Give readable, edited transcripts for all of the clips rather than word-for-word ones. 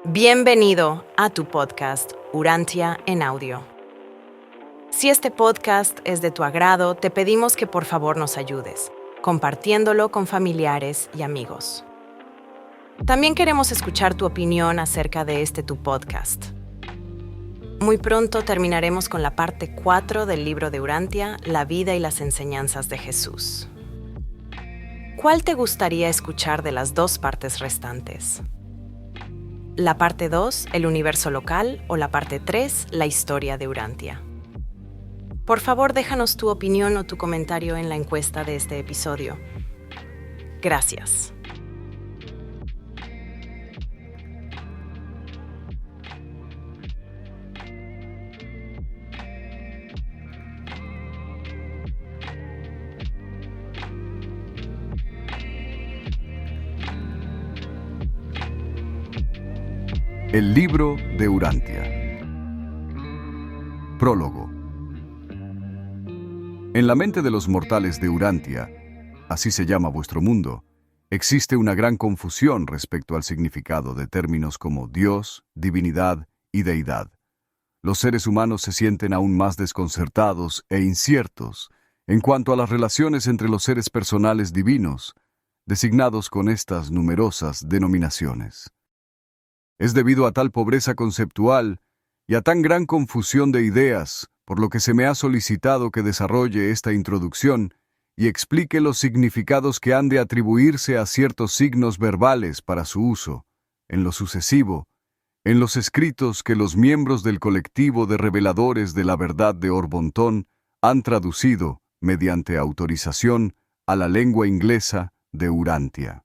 Bienvenido a tu podcast Urantia en audio. Si este podcast es de tu agrado, te pedimos que por favor nos ayudes, compartiéndolo con familiares y amigos. También queremos escuchar tu opinión acerca de tu podcast. Muy pronto terminaremos con la parte 4 del libro de Urantia, La vida y las enseñanzas de Jesús. ¿Cuál te gustaría escuchar de las dos partes restantes? ¿La parte 2, el universo local, o la parte 3, la historia de Urantia? Por favor, déjanos tu opinión o tu comentario en la encuesta de este episodio. Gracias. El libro de Urantia. Prólogo. En la mente de los mortales de Urantia, así se llama vuestro mundo, existe una gran confusión respecto al significado de términos como Dios, divinidad y deidad. Los seres humanos se sienten aún más desconcertados e inciertos en cuanto a las relaciones entre los seres personales divinos, designados con estas numerosas denominaciones. Es debido a tal pobreza conceptual y a tan gran confusión de ideas, por lo que se me ha solicitado que desarrolle esta introducción y explique los significados que han de atribuirse a ciertos signos verbales para su uso, en lo sucesivo, en los escritos que los miembros del colectivo de reveladores de la verdad de Orbontón han traducido, mediante autorización, a la lengua inglesa de Urantia.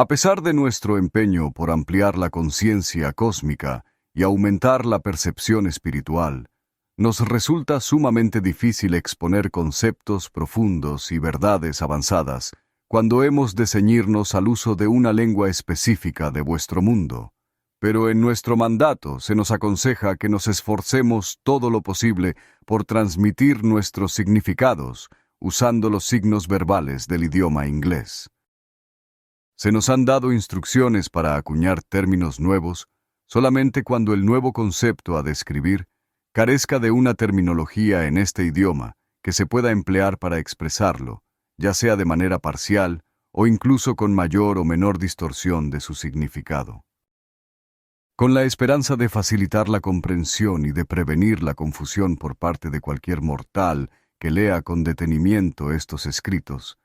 A pesar de nuestro empeño por ampliar la conciencia cósmica y aumentar la percepción espiritual, nos resulta sumamente difícil exponer conceptos profundos y verdades avanzadas cuando hemos de ceñirnos al uso de una lengua específica de vuestro mundo. Pero en nuestro mandato se nos aconseja que nos esforcemos todo lo posible por transmitir nuestros significados usando los signos verbales del idioma inglés. Se nos han dado instrucciones para acuñar términos nuevos solamente cuando el nuevo concepto a describir carezca de una terminología en este idioma que se pueda emplear para expresarlo, ya sea de manera parcial o incluso con mayor o menor distorsión de su significado. Con la esperanza de facilitar la comprensión y de prevenir la confusión por parte de cualquier mortal que lea con detenimiento estos escritos,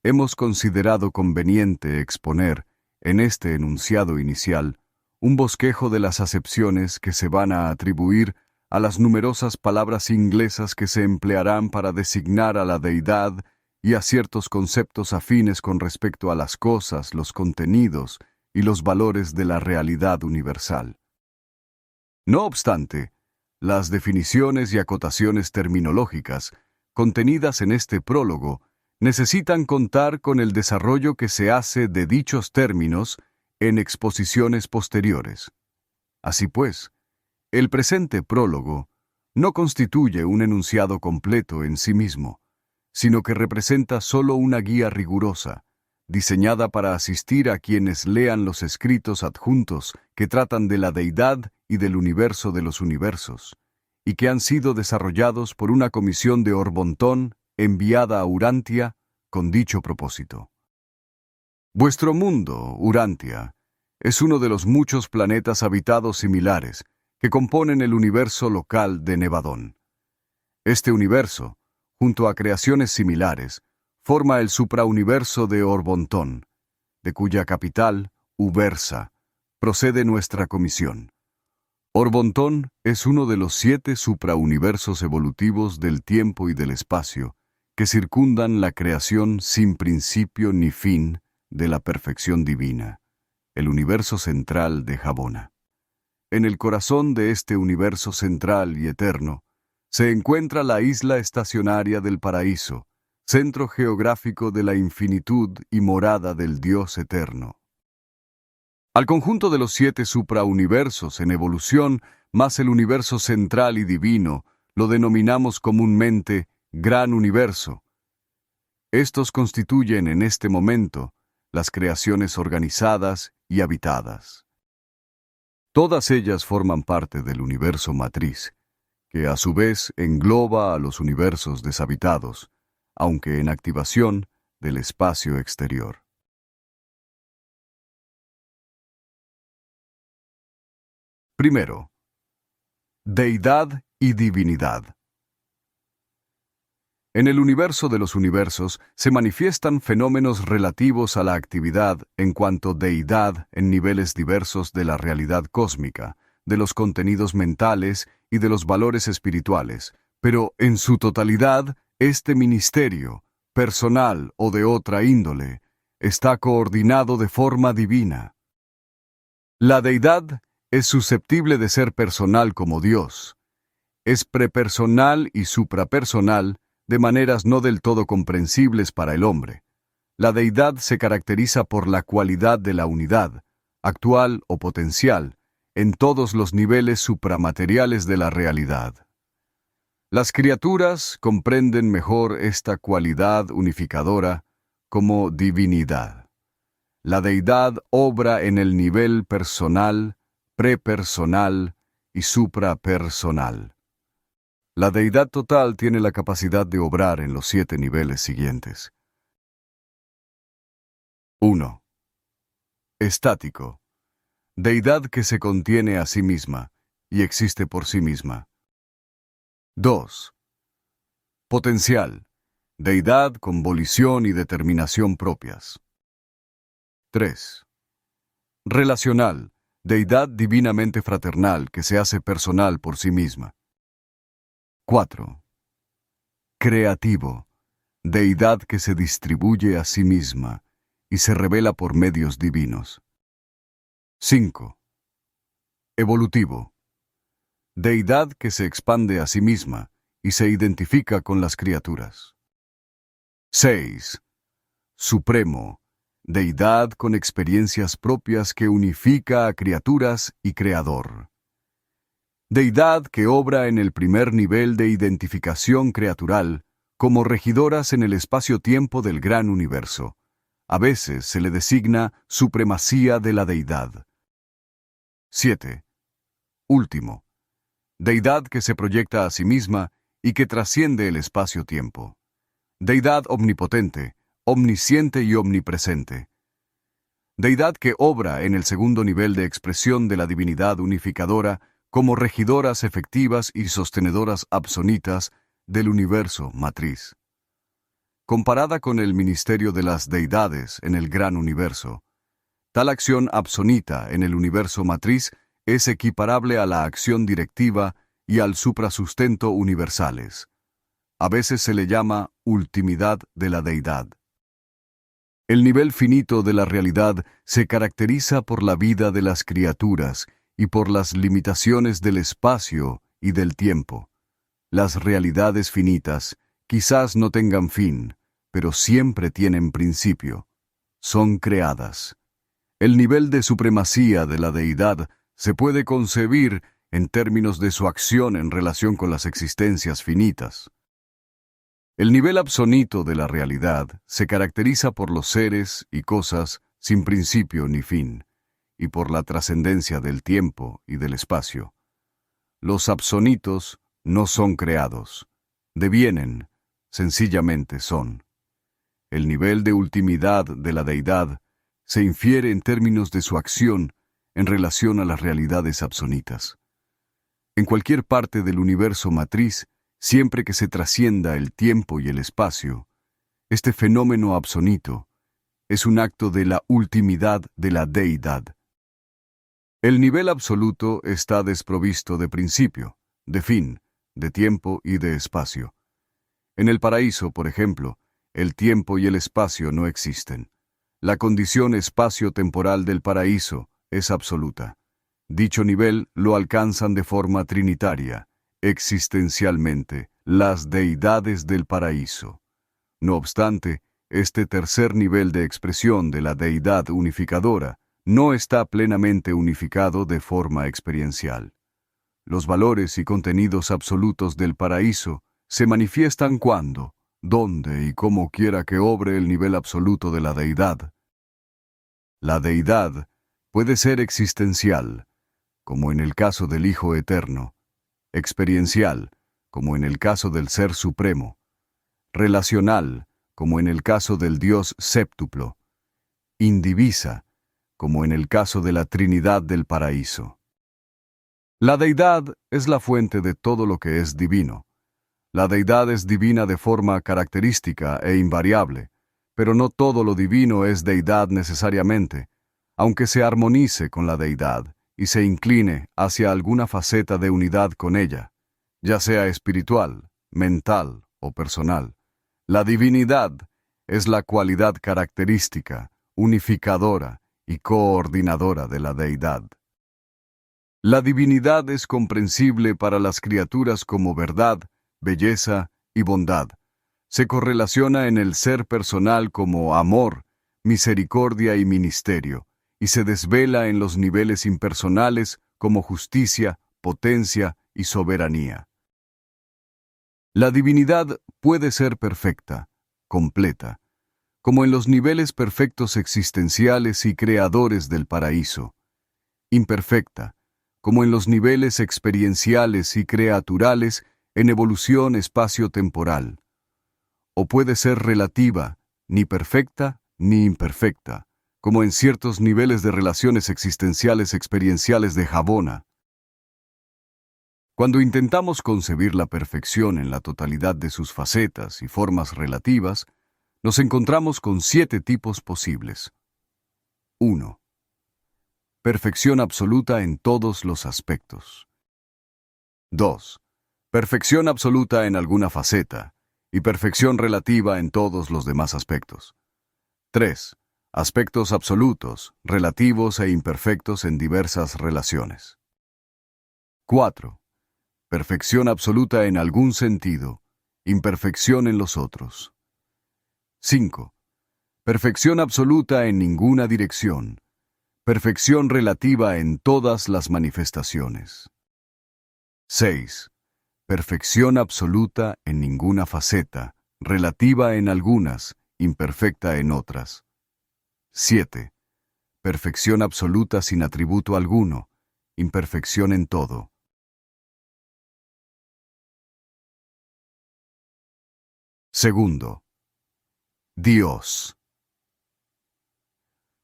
hemos considerado conveniente exponer, en este enunciado inicial, un bosquejo de las acepciones que se van a atribuir a las numerosas palabras inglesas que se emplearán para designar a la deidad y a ciertos conceptos afines con respecto a las cosas, los contenidos y los valores de la realidad universal. No obstante, las definiciones y acotaciones terminológicas contenidas en este prólogo necesitan contar con el desarrollo que se hace de dichos términos en exposiciones posteriores. Así pues, el presente prólogo no constituye un enunciado completo en sí mismo, sino que representa solo una guía rigurosa, diseñada para asistir a quienes lean los escritos adjuntos que tratan de la deidad y del universo de los universos, y que han sido desarrollados por una comisión de Orbontón enviada a Urantia con dicho propósito. Vuestro mundo, Urantia, es uno de los muchos planetas habitados similares que componen el universo local de Nevadón. Este universo, junto a creaciones similares, forma el suprauniverso de Orbontón, de cuya capital, Ubersa, procede nuestra comisión. Orbontón es uno de los 7 suprauniversos evolutivos del tiempo y del espacio que circundan la creación sin principio ni fin de la perfección divina, el universo central de Jabona. En el corazón de este universo central y eterno se encuentra la isla estacionaria del paraíso, centro geográfico de la infinitud y morada del Dios eterno. Al conjunto de los 7 suprauniversos en evolución, más el universo central y divino, lo denominamos comúnmente Gran Universo. Estos constituyen en este momento las creaciones organizadas y habitadas. Todas ellas forman parte del universo matriz, que a su vez engloba a los universos deshabitados, aunque en activación del espacio exterior. Primero, deidad y divinidad. En el universo de los universos se manifiestan fenómenos relativos a la actividad en cuanto deidad en niveles diversos de la realidad cósmica, de los contenidos mentales y de los valores espirituales, pero en su totalidad, este ministerio, personal o de otra índole, está coordinado de forma divina. La deidad es susceptible de ser personal como Dios. Es prepersonal y suprapersonal de maneras no del todo comprensibles para el hombre. La deidad se caracteriza por la cualidad de la unidad, actual o potencial, en todos los niveles supramateriales de la realidad. Las criaturas comprenden mejor esta cualidad unificadora como divinidad. La deidad obra en el nivel personal, prepersonal y suprapersonal. La deidad total tiene la capacidad de obrar en los 7 niveles siguientes. 1. Estático. Deidad que se contiene a sí misma y existe por sí misma. 2. Potencial. Deidad con volición y determinación propias. 3. Relacional. Deidad divinamente fraternal que se hace personal por sí misma. 4. Creativo. Deidad que se distribuye a sí misma y se revela por medios divinos. 5. Evolutivo. Deidad que se expande a sí misma y se identifica con las criaturas. 6. Supremo. Deidad con experiencias propias que unifica a criaturas y creador. Deidad que obra en el primer nivel de identificación creatural como regidoras en el espacio-tiempo del gran universo. A veces se le designa supremacía de la deidad. 7. Último. Deidad que se proyecta a sí misma y que trasciende el espacio-tiempo. Deidad omnipotente, omnisciente y omnipresente. Deidad que obra en el segundo nivel de expresión de la divinidad unificadora como regidoras efectivas y sostenedoras absonitas del universo matriz. Comparada con el ministerio de las deidades en el gran universo, tal acción absonita en el universo matriz es equiparable a la acción directiva y al suprasustento universales. A veces se le llama ultimidad de la deidad. El nivel finito de la realidad se caracteriza por la vida de las criaturas y por las limitaciones del espacio y del tiempo. Las realidades finitas quizás no tengan fin, pero siempre tienen principio. Son creadas. El nivel de supremacía de la deidad se puede concebir en términos de su acción en relación con las existencias finitas. El nivel absonito de la realidad se caracteriza por los seres y cosas sin principio ni fin, y por la trascendencia del tiempo y del espacio. Los absonitos no son creados, devienen, sencillamente son. El nivel de ultimidad de la deidad se infiere en términos de su acción en relación a las realidades absonitas. En cualquier parte del universo matriz, siempre que se trascienda el tiempo y el espacio, este fenómeno absonito es un acto de la ultimidad de la deidad. El nivel absoluto está desprovisto de principio, de fin, de tiempo y de espacio. En el paraíso, por ejemplo, el tiempo y el espacio no existen. La condición espacio-temporal del paraíso es absoluta. Dicho nivel lo alcanzan de forma trinitaria, existencialmente, las deidades del paraíso. No obstante, este tercer nivel de expresión de la deidad unificadora no está plenamente unificado de forma experiencial. Los valores y contenidos absolutos del paraíso se manifiestan cuando, donde y como quiera que obre el nivel absoluto de la deidad. La deidad puede ser existencial, como en el caso del Hijo Eterno, experiencial, como en el caso del Ser Supremo, relacional, como en el caso del Dios séptuplo, indivisa, como en el caso de la Trinidad del Paraíso. La deidad es la fuente de todo lo que es divino. La deidad es divina de forma característica e invariable, pero no todo lo divino es deidad necesariamente, aunque se armonice con la deidad y se incline hacia alguna faceta de unidad con ella, ya sea espiritual, mental o personal. La divinidad es la cualidad característica, unificadora y coordinadora de la deidad. La divinidad es comprensible para las criaturas como verdad, belleza y bondad. Se correlaciona en el ser personal como amor, misericordia y ministerio, y se desvela en los niveles impersonales como justicia, potencia y soberanía. La divinidad puede ser perfecta, completa, como en los niveles perfectos existenciales y creadores del paraíso, imperfecta, como en los niveles experienciales y creaturales en evolución espacio-temporal, o puede ser relativa, ni perfecta ni imperfecta, como en ciertos niveles de relaciones existenciales experienciales de Jabona. Cuando intentamos concebir la perfección en la totalidad de sus facetas y formas relativas, nos encontramos con 7 tipos posibles. 1. Perfección absoluta en todos los aspectos. 2. Perfección absoluta en alguna faceta y perfección relativa en todos los demás aspectos. 3. Aspectos absolutos, relativos e imperfectos en diversas relaciones. 4. Perfección absoluta en algún sentido, imperfección en los otros. 5. Perfección absoluta en ninguna dirección, perfección relativa en todas las manifestaciones. 6. Perfección absoluta en ninguna faceta, relativa en algunas, imperfecta en otras. 7. Perfección absoluta sin atributo alguno, imperfección en todo. Segundo, Dios.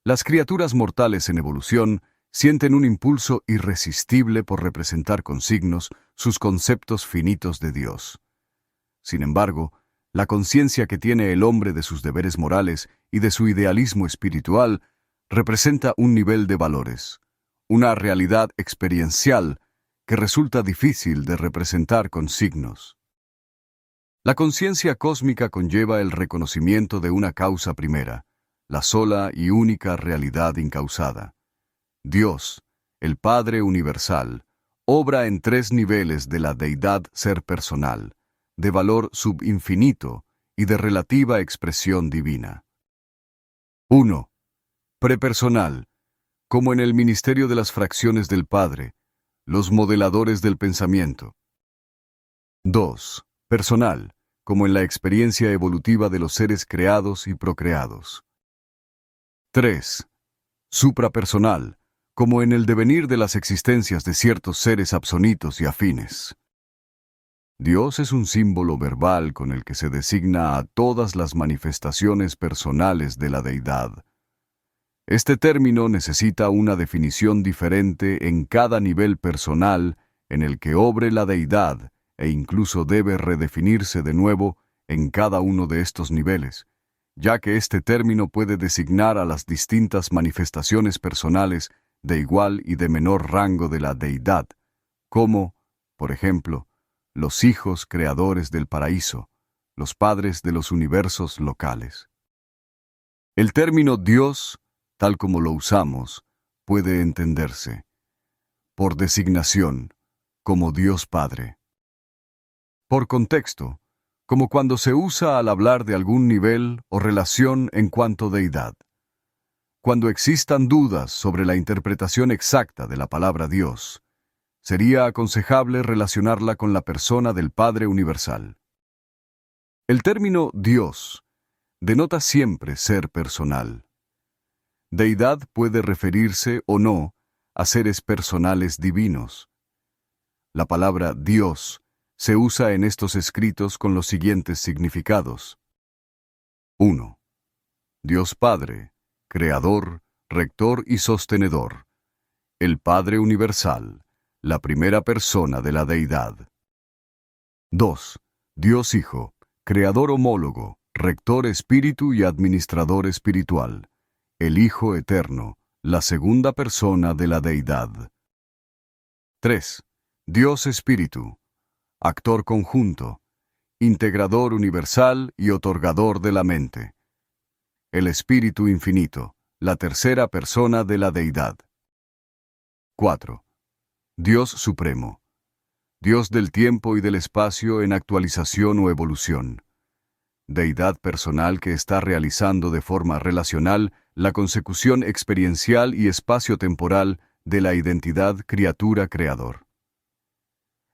Las criaturas mortales en evolución sienten un impulso irresistible por representar con signos sus conceptos finitos de Dios. Sin embargo, la conciencia que tiene el hombre de sus deberes morales y de su idealismo espiritual representa un nivel de valores, una realidad experiencial que resulta difícil de representar con signos. La conciencia cósmica conlleva el reconocimiento de una causa primera, la sola y única realidad incausada. Dios, el Padre universal, obra en 3 niveles de la deidad ser personal, de valor subinfinito y de relativa expresión divina. 1. Prepersonal, como en el ministerio de las fracciones del Padre, los modeladores del pensamiento. 2. Personal, como en la experiencia evolutiva de los seres creados y procreados. 3. Suprapersonal, como en el devenir de las existencias de ciertos seres absonitos y afines. Dios es un símbolo verbal con el que se designa a todas las manifestaciones personales de la deidad. Este término necesita una definición diferente en cada nivel personal en el que obre la deidad e incluso debe redefinirse de nuevo en cada uno de estos niveles, ya que este término puede designar a las distintas manifestaciones personales de igual y de menor rango de la deidad, como, por ejemplo, los hijos creadores del paraíso, los padres de los universos locales. El término Dios, tal como lo usamos, puede entenderse, por designación, como Dios Padre. Por contexto, como cuando se usa al hablar de algún nivel o relación en cuanto deidad. Cuando existan dudas sobre la interpretación exacta de la palabra Dios, sería aconsejable relacionarla con la persona del Padre Universal. El término Dios denota siempre ser personal. Deidad puede referirse o no a seres personales divinos. La palabra Dios se usa en estos escritos con los siguientes significados. 1. Dios Padre, Creador, Rector y Sostenedor. El Padre Universal, la primera persona de la Deidad. 2. Dios Hijo, Creador homólogo, Rector Espíritu y Administrador espiritual. El Hijo Eterno, la segunda persona de la Deidad. 3. Dios Espíritu, Actor conjunto, Integrador universal y otorgador de la mente. El Espíritu Infinito, la tercera persona de la Deidad. 4. Dios Supremo, Dios del tiempo y del espacio en actualización o evolución. Deidad personal que está realizando de forma relacional la consecución experiencial y espacio-temporal de la identidad criatura-creador.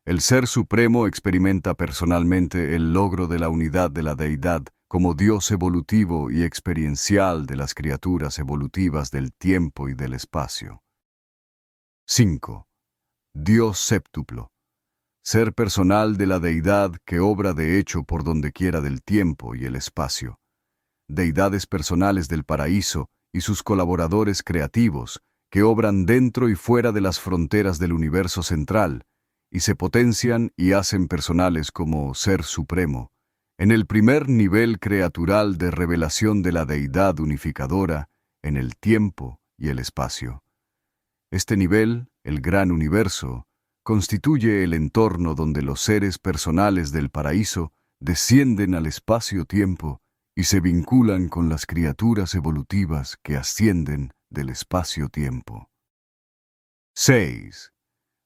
El Ser Supremo experimenta personalmente el logro de la unidad de la Deidad como Dios evolutivo y experiencial de las criaturas evolutivas del tiempo y del espacio. 5. Dios Séptuplo, Ser personal de la Deidad que obra de hecho por dondequiera del tiempo y el espacio. Deidades personales del paraíso y sus colaboradores creativos que obran dentro y fuera de las fronteras del universo central y se potencian y hacen personales como Ser Supremo, en el primer nivel creatural de revelación de la Deidad unificadora en el tiempo y el espacio. Este nivel, el gran universo, constituye el entorno donde los seres personales del paraíso descienden al espacio-tiempo y se vinculan con las criaturas evolutivas que ascienden del espacio-tiempo. 6.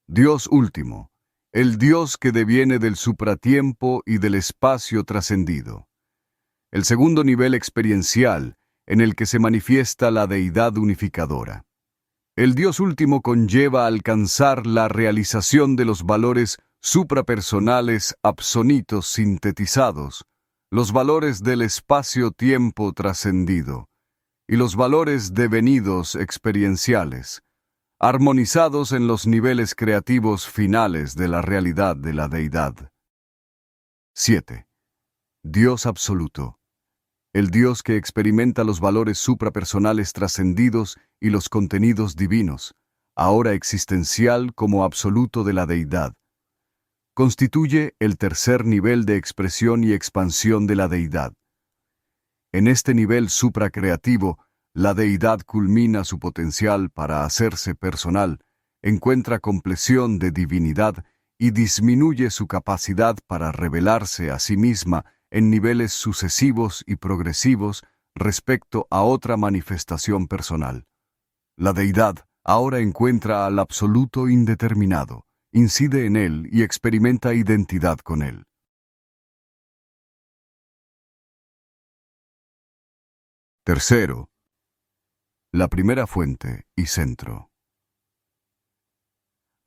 Dios último, el Dios que deviene del supratiempo y del espacio trascendido. El segundo nivel experiencial en el que se manifiesta la Deidad unificadora. El Dios último conlleva alcanzar la realización de los valores suprapersonales absonitos sintetizados, los valores del espacio-tiempo trascendido y los valores devenidos experienciales, armonizados en los niveles creativos finales de la realidad de la Deidad. 7. Dios absoluto, el Dios que experimenta los valores suprapersonales trascendidos y los contenidos divinos, ahora existencial como absoluto de la Deidad. Constituye el tercer nivel de expresión y expansión de la Deidad. En este nivel supracreativo, la Deidad culmina su potencial para hacerse personal, encuentra compleción de divinidad y disminuye su capacidad para revelarse a sí misma en niveles sucesivos y progresivos respecto a otra manifestación personal. La Deidad ahora encuentra al absoluto indeterminado, incide en él y experimenta identidad con él. Tercero, la primera fuente y centro.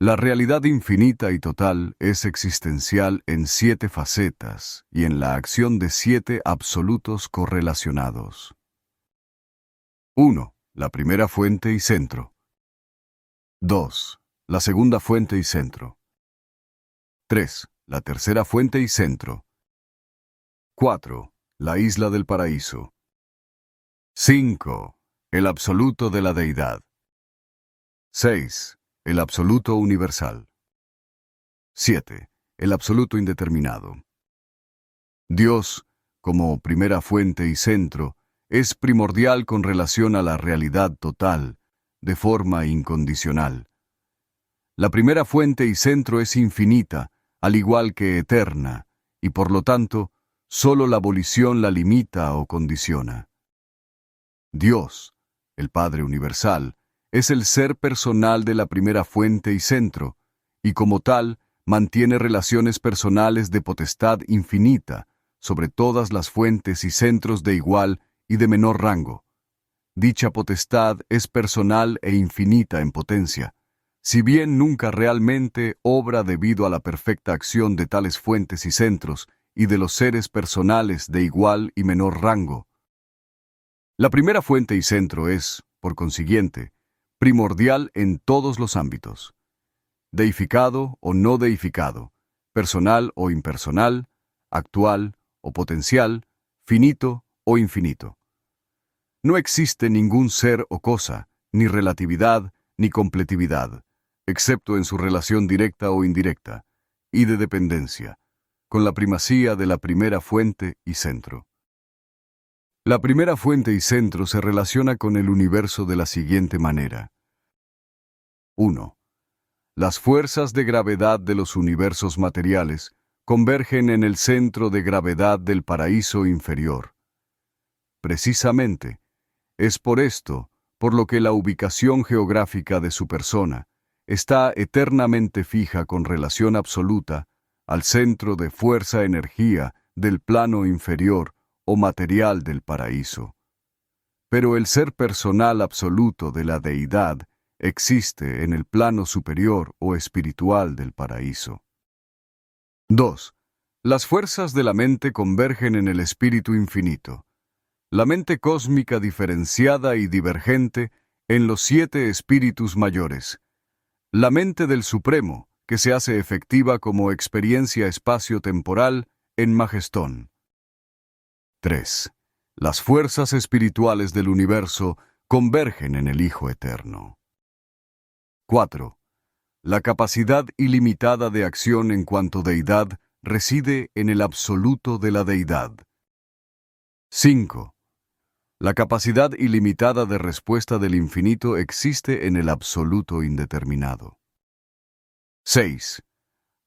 La realidad infinita y total es existencial en 7 facetas y en la acción de 7 absolutos correlacionados. 1. La primera fuente y centro. 2. La segunda fuente y centro. 3. La tercera fuente y centro. 4. La isla del paraíso. 5. El absoluto de la Deidad. 6. El absoluto universal. 7. El absoluto indeterminado. Dios, como primera fuente y centro, es primordial con relación a la realidad total, de forma incondicional. La primera fuente y centro es infinita, al igual que eterna, y por lo tanto, solo la abolición la limita o condiciona. Dios, el Padre universal, es el ser personal de la primera fuente y centro, y como tal, mantiene relaciones personales de potestad infinita sobre todas las fuentes y centros de igual y de menor rango. Dicha potestad es personal e infinita en potencia, si bien nunca realmente obra debido a la perfecta acción de tales fuentes y centros y de los seres personales de igual y menor rango. La primera fuente y centro es, por consiguiente, primordial en todos los ámbitos. Deificado o no deificado, personal o impersonal, actual o potencial, finito o infinito. No existe ningún ser o cosa, ni relatividad, ni completividad, excepto en su relación directa o indirecta, y de dependencia, con la primacía de la primera fuente y centro. La primera fuente y centro se relaciona con el universo de la siguiente manera. 1. Las fuerzas de gravedad de los universos materiales convergen en el centro de gravedad del paraíso inferior. Precisamente, es por esto por lo que la ubicación geográfica de su persona está eternamente fija con relación absoluta al centro de fuerza-energía del plano inferior o material del paraíso. Pero el ser personal absoluto de la deidad existe en el plano superior o espiritual del paraíso. 2. Las fuerzas de la mente convergen en el espíritu infinito, la mente cósmica diferenciada y divergente en los 7 espíritus mayores, la mente del Supremo, que se hace efectiva como experiencia espacio-temporal en Magestón. 3. Las fuerzas espirituales del universo convergen en el Hijo Eterno. 4. La capacidad ilimitada de acción en cuanto deidad reside en el absoluto de la deidad. 5. La capacidad ilimitada de respuesta del infinito existe en el absoluto indeterminado. 6.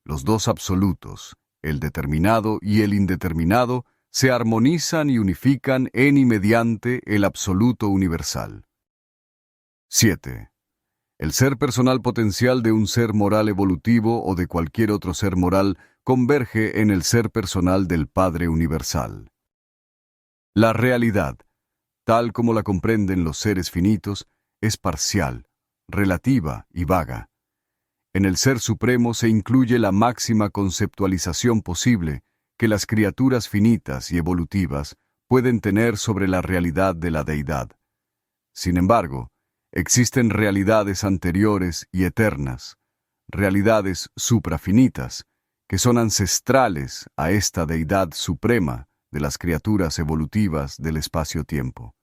Los dos absolutos, el determinado y el indeterminado, se armonizan y unifican en y mediante el absoluto universal. 7. El ser personal potencial de un ser moral evolutivo o de cualquier otro ser moral converge en el ser personal del Padre Universal. La realidad, tal como la comprenden los seres finitos, es parcial, relativa y vaga. En el Ser Supremo se incluye la máxima conceptualización posible que las criaturas finitas y evolutivas pueden tener sobre la realidad de la deidad. Sin embargo, existen realidades anteriores y eternas, realidades suprafinitas, que son ancestrales a esta deidad suprema de las criaturas evolutivas del espacio-tiempo.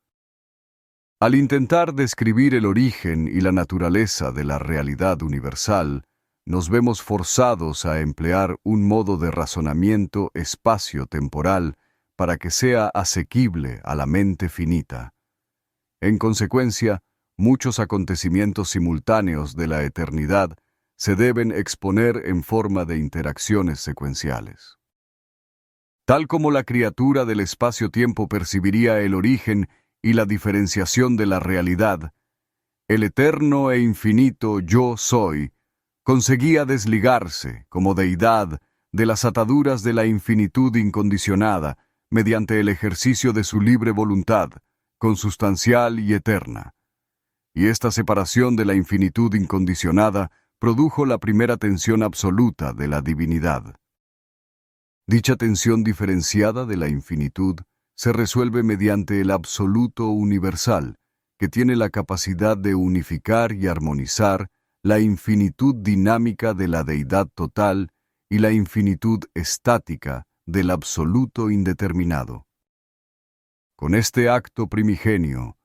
Al intentar describir el origen y la naturaleza de la realidad universal, nos vemos forzados a emplear un modo de razonamiento espacio-temporal para que sea asequible a la mente finita. En consecuencia, muchos acontecimientos simultáneos de la eternidad se deben exponer en forma de interacciones secuenciales. Tal como la criatura del espacio-tiempo percibiría el origen y la diferenciación de la realidad, el eterno e infinito Yo Soy conseguía desligarse, como deidad, de las ataduras de la infinitud incondicionada mediante el ejercicio de su libre voluntad, consustancial y eterna. Y esta separación de la infinitud incondicionada produjo la primera tensión absoluta de la divinidad. Dicha tensión diferenciada de la infinitud se resuelve mediante el absoluto universal, que tiene la capacidad de unificar y armonizar la infinitud dinámica de la deidad total y la infinitud estática del absoluto indeterminado. Con este acto primigenio,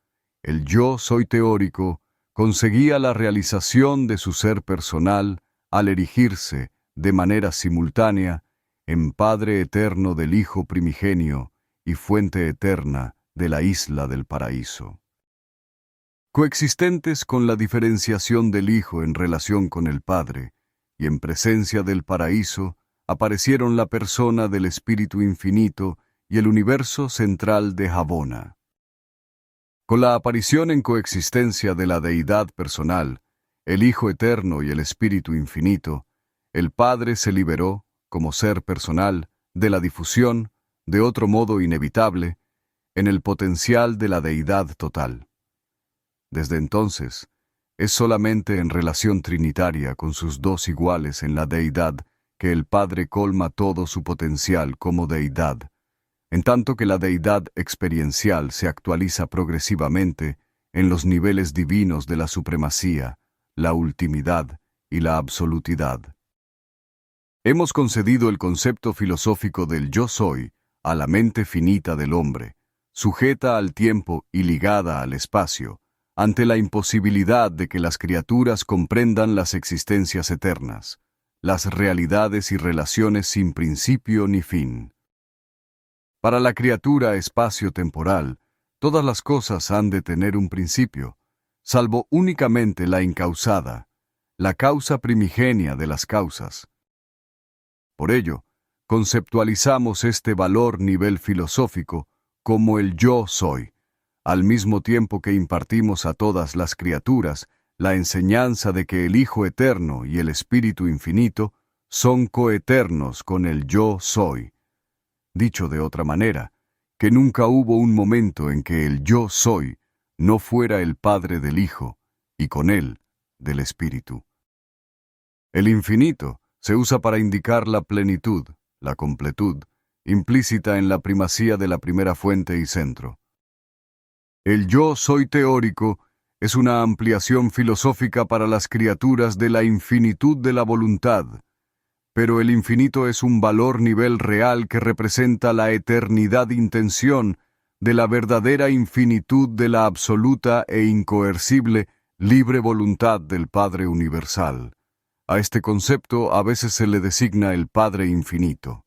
el Yo Soy teórico conseguía la realización de su ser personal al erigirse, de manera simultánea, en Padre eterno del Hijo primigenio y fuente eterna de la isla del paraíso. Coexistentes con la diferenciación del Hijo en relación con el Padre, y en presencia del paraíso, aparecieron la persona del Espíritu Infinito y el universo central de Javona. Con la aparición en coexistencia de la deidad personal, el Hijo Eterno y el Espíritu Infinito, el Padre se liberó, como ser personal, de la difusión, de otro modo inevitable, en el potencial de la deidad total. Desde entonces, es solamente en relación trinitaria con sus dos iguales en la deidad que el Padre colma todo su potencial como deidad, en tanto que la deidad experiencial se actualiza progresivamente en los niveles divinos de la supremacía, la ultimidad y la absolutidad. Hemos concedido el concepto filosófico del yo soy a la mente finita del hombre, sujeta al tiempo y ligada al espacio, ante la imposibilidad de que las criaturas comprendan las existencias eternas, las realidades y relaciones sin principio ni fin. Para la criatura espacio-temporal, todas las cosas han de tener un principio, salvo únicamente la incausada, la causa primigenia de las causas. Por ello, conceptualizamos este valor nivel filosófico como el yo soy, al mismo tiempo que impartimos a todas las criaturas la enseñanza de que el Hijo Eterno y el Espíritu Infinito son coeternos con el yo soy. Dicho de otra manera, que nunca hubo un momento en que el yo soy no fuera el Padre del Hijo y con él del Espíritu. El infinito se usa para indicar la plenitud, la completud, implícita en la primacía de la primera fuente y centro. El yo soy teórico es una ampliación filosófica para las criaturas de la infinitud de la voluntad, pero el infinito es un valor nivel real que representa la eternidad intención de la verdadera infinitud de la absoluta e incoercible libre voluntad del Padre Universal. A este concepto a veces se le designa el Padre Infinito.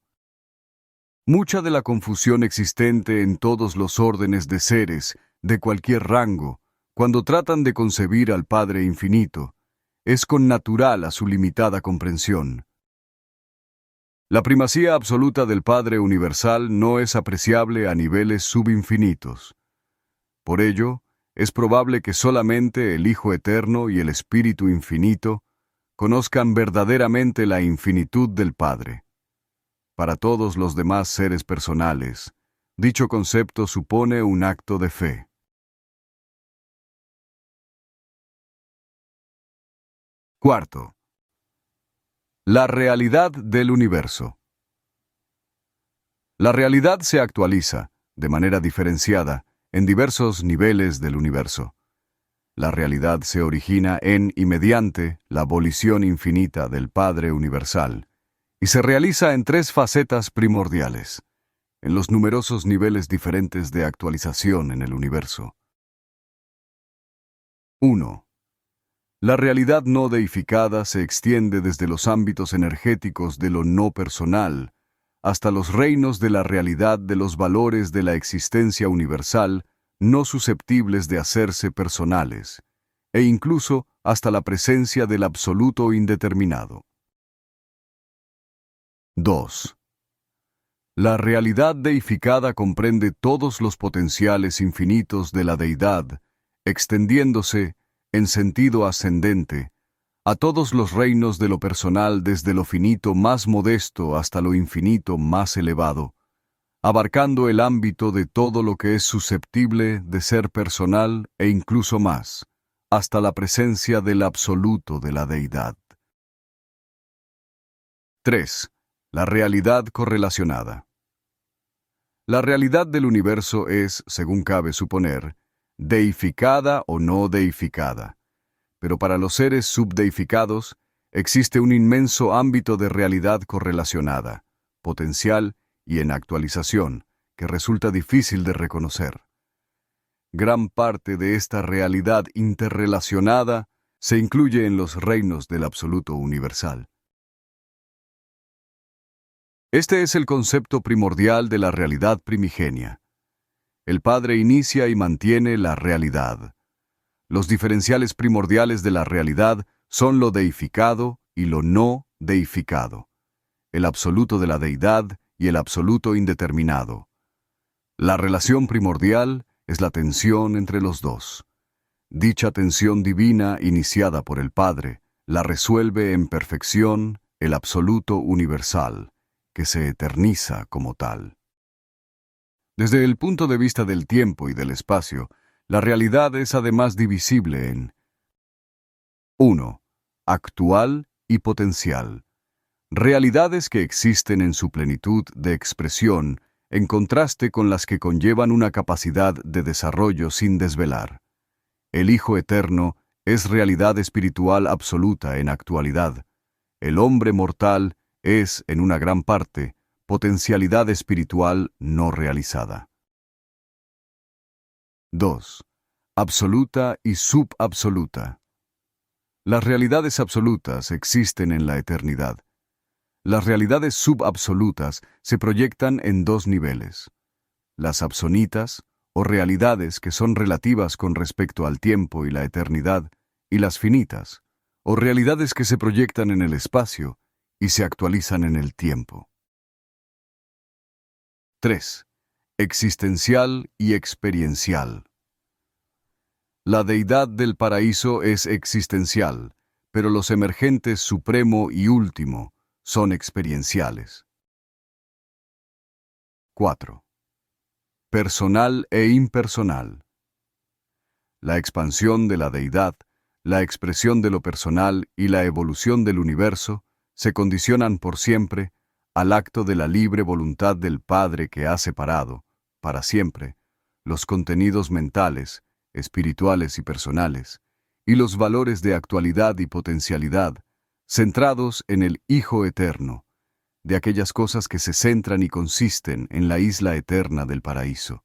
Mucha de la confusión existente en todos los órdenes de seres, de cualquier rango, cuando tratan de concebir al Padre Infinito, es connatural a su limitada comprensión. La primacía absoluta del Padre Universal no es apreciable a niveles subinfinitos. Por ello, es probable que solamente el Hijo Eterno y el Espíritu Infinito conozcan verdaderamente la infinitud del Padre. Para todos los demás seres personales, dicho concepto supone un acto de fe. Cuarto, la realidad del universo. La realidad se actualiza, de manera diferenciada, en diversos niveles del universo. La realidad se origina en y mediante la volición infinita del Padre Universal, y se realiza en tres facetas primordiales, en los numerosos niveles diferentes de actualización en el universo. 1. La realidad no deificada se extiende desde los ámbitos energéticos de lo no personal hasta los reinos de la realidad de los valores de la existencia universal no susceptibles de hacerse personales, e incluso hasta la presencia del absoluto indeterminado. 2. La realidad deificada comprende todos los potenciales infinitos de la deidad, extendiéndose, en sentido ascendente, a todos los reinos de lo personal desde lo finito más modesto hasta lo infinito más elevado, abarcando el ámbito de todo lo que es susceptible de ser personal e incluso más, hasta la presencia del absoluto de la deidad. 3. La realidad correlacionada. La realidad del universo es, según cabe suponer, deificada o no deificada, pero para los seres subdeificados existe un inmenso ámbito de realidad correlacionada, potencial y en actualización, que resulta difícil de reconocer. Gran parte de esta realidad interrelacionada se incluye en los reinos del absoluto universal. Este es el concepto primordial de la realidad primigenia. El Padre inicia y mantiene la realidad. Los diferenciales primordiales de la realidad son lo deificado y lo no deificado, el absoluto de la deidad y el absoluto indeterminado. La relación primordial es la tensión entre los dos. Dicha tensión divina iniciada por el Padre la resuelve en perfección el absoluto universal, que se eterniza como tal. Desde el punto de vista del tiempo y del espacio, la realidad es además divisible en 1. Actual y potencial. Realidades que existen en su plenitud de expresión en contraste con las que conllevan una capacidad de desarrollo sin desvelar. El Hijo Eterno es realidad espiritual absoluta en actualidad. El hombre mortal es, en una gran parte, potencialidad espiritual no realizada. 2. Absoluta y subabsoluta. Las realidades absolutas existen en la eternidad. Las realidades subabsolutas se proyectan en dos niveles: las absonitas, o realidades que son relativas con respecto al tiempo y la eternidad, y las finitas, o realidades que se proyectan en el espacio y se actualizan en el tiempo. 3. Existencial y experiencial. La deidad del paraíso es existencial, pero los emergentes supremo y último son experienciales. 4. Personal e impersonal. La expansión de la deidad, la expresión de lo personal y la evolución del universo se condicionan por siempre al acto de la libre voluntad del Padre que ha separado, para siempre, los contenidos mentales, espirituales y personales, y los valores de actualidad y potencialidad, centrados en el Hijo Eterno, de aquellas cosas que se centran y consisten en la isla eterna del paraíso.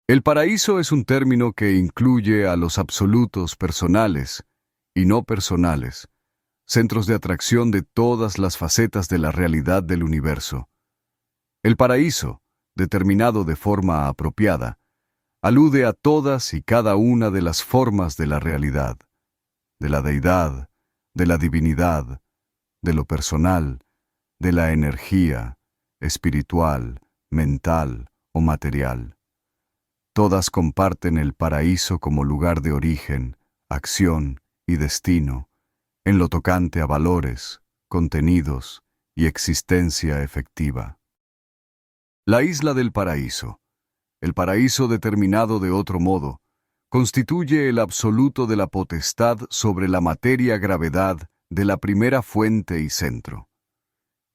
El paraíso es un término que incluye a los absolutos personales y no personales, centros de atracción de todas las facetas de la realidad del universo. El paraíso, determinado de forma apropiada, alude a todas y cada una de las formas de la realidad, de la deidad, de la divinidad, de lo personal, de la energía, espiritual, mental o material. Todas comparten el paraíso como lugar de origen, acción y destino, en lo tocante a valores, contenidos y existencia efectiva. La isla del paraíso, el paraíso determinado de otro modo, constituye el absoluto de la potestad sobre la materia gravedad de la primera fuente y centro.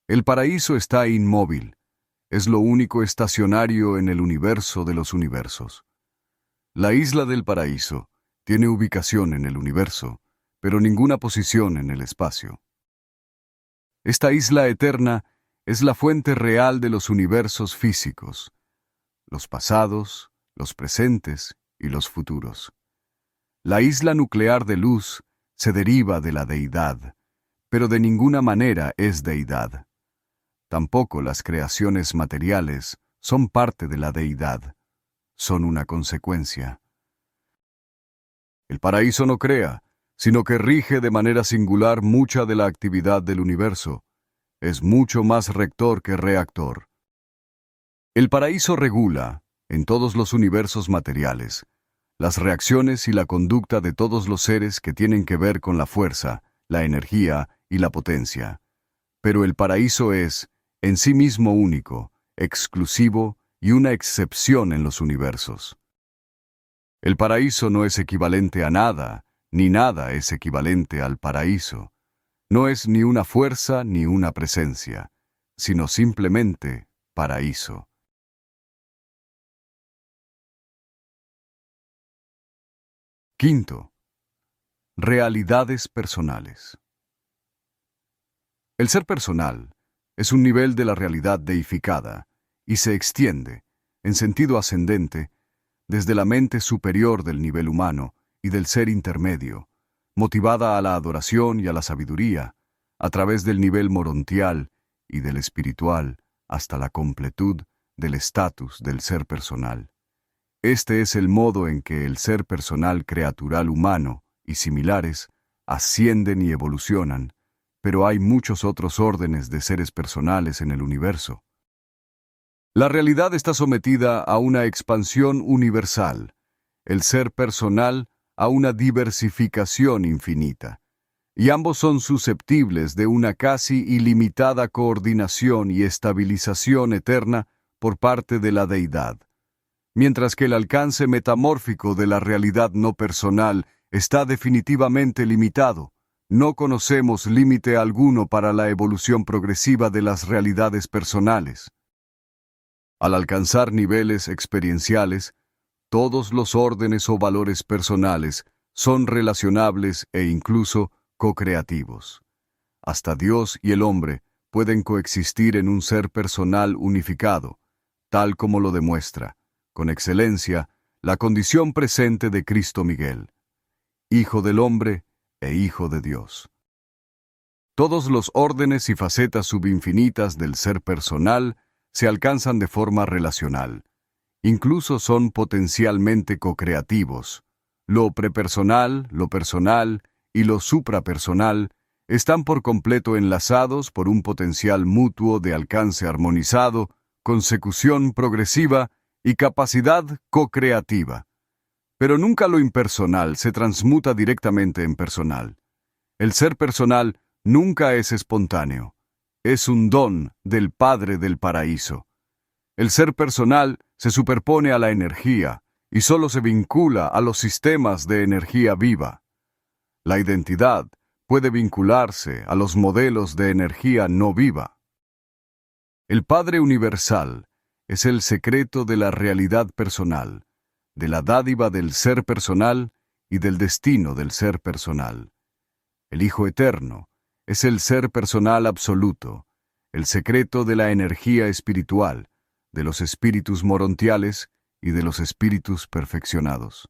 El paraíso está inmóvil, es lo único estacionario en el universo de los universos. La isla del paraíso tiene ubicación en el universo, pero ninguna posición en el espacio. Esta isla eterna es la fuente real de los universos físicos, los pasados, los presentes y los futuros. La isla nuclear de luz se deriva de la deidad, pero de ninguna manera es deidad. Tampoco las creaciones materiales son parte de la deidad, son una consecuencia. El paraíso no crea, sino que rige de manera singular mucha de la actividad del universo. Es mucho más rector que reactor. El paraíso regula, en todos los universos materiales, las reacciones y la conducta de todos los seres que tienen que ver con la fuerza, la energía y la potencia. Pero el paraíso es, en sí mismo único, exclusivo y una excepción en los universos. El paraíso no es equivalente a nada, ni nada es equivalente al paraíso. No es ni una fuerza ni una presencia, sino simplemente paraíso. Quinto, realidades personales. El ser personal es un nivel de la realidad deificada y se extiende, en sentido ascendente, desde la mente superior del nivel humano y del ser intermedio, motivada a la adoración y a la sabiduría, a través del nivel morontial y del espiritual, hasta la completud del estatus del ser personal. Este es el modo en que el ser personal creatural humano y similares ascienden y evolucionan, pero hay muchos otros órdenes de seres personales en el universo. La realidad está sometida a una expansión universal, el ser personal a una diversificación infinita, y ambos son susceptibles de una casi ilimitada coordinación y estabilización eterna por parte de la deidad, mientras que el alcance metamórfico de la realidad no personal está definitivamente limitado. No conocemos límite alguno para la evolución progresiva de las realidades personales. Al alcanzar niveles experienciales, todos los órdenes o valores personales son relacionables e incluso co-creativos. Hasta Dios y el hombre pueden coexistir en un ser personal unificado, tal como lo demuestra, con excelencia, la condición presente de Cristo Miguel, Hijo del hombre e Hijo de Dios. Todos los órdenes y facetas subinfinitas del ser personal se alcanzan de forma relacional. Incluso son potencialmente co-creativos. Lo prepersonal, lo personal y lo suprapersonal están por completo enlazados por un potencial mutuo de alcance armonizado, consecución progresiva y capacidad co-creativa. Pero nunca lo impersonal se transmuta directamente en personal. El ser personal nunca es espontáneo. Es un don del Padre del Paraíso. El ser personal se superpone a la energía y solo se vincula a los sistemas de energía viva. La identidad puede vincularse a los modelos de energía no viva. El Padre Universal es el secreto de la realidad personal, de la dádiva del ser personal y del destino del ser personal. El Hijo Eterno es el ser personal absoluto, el secreto de la energía espiritual, de los espíritus morontiales y de los espíritus perfeccionados.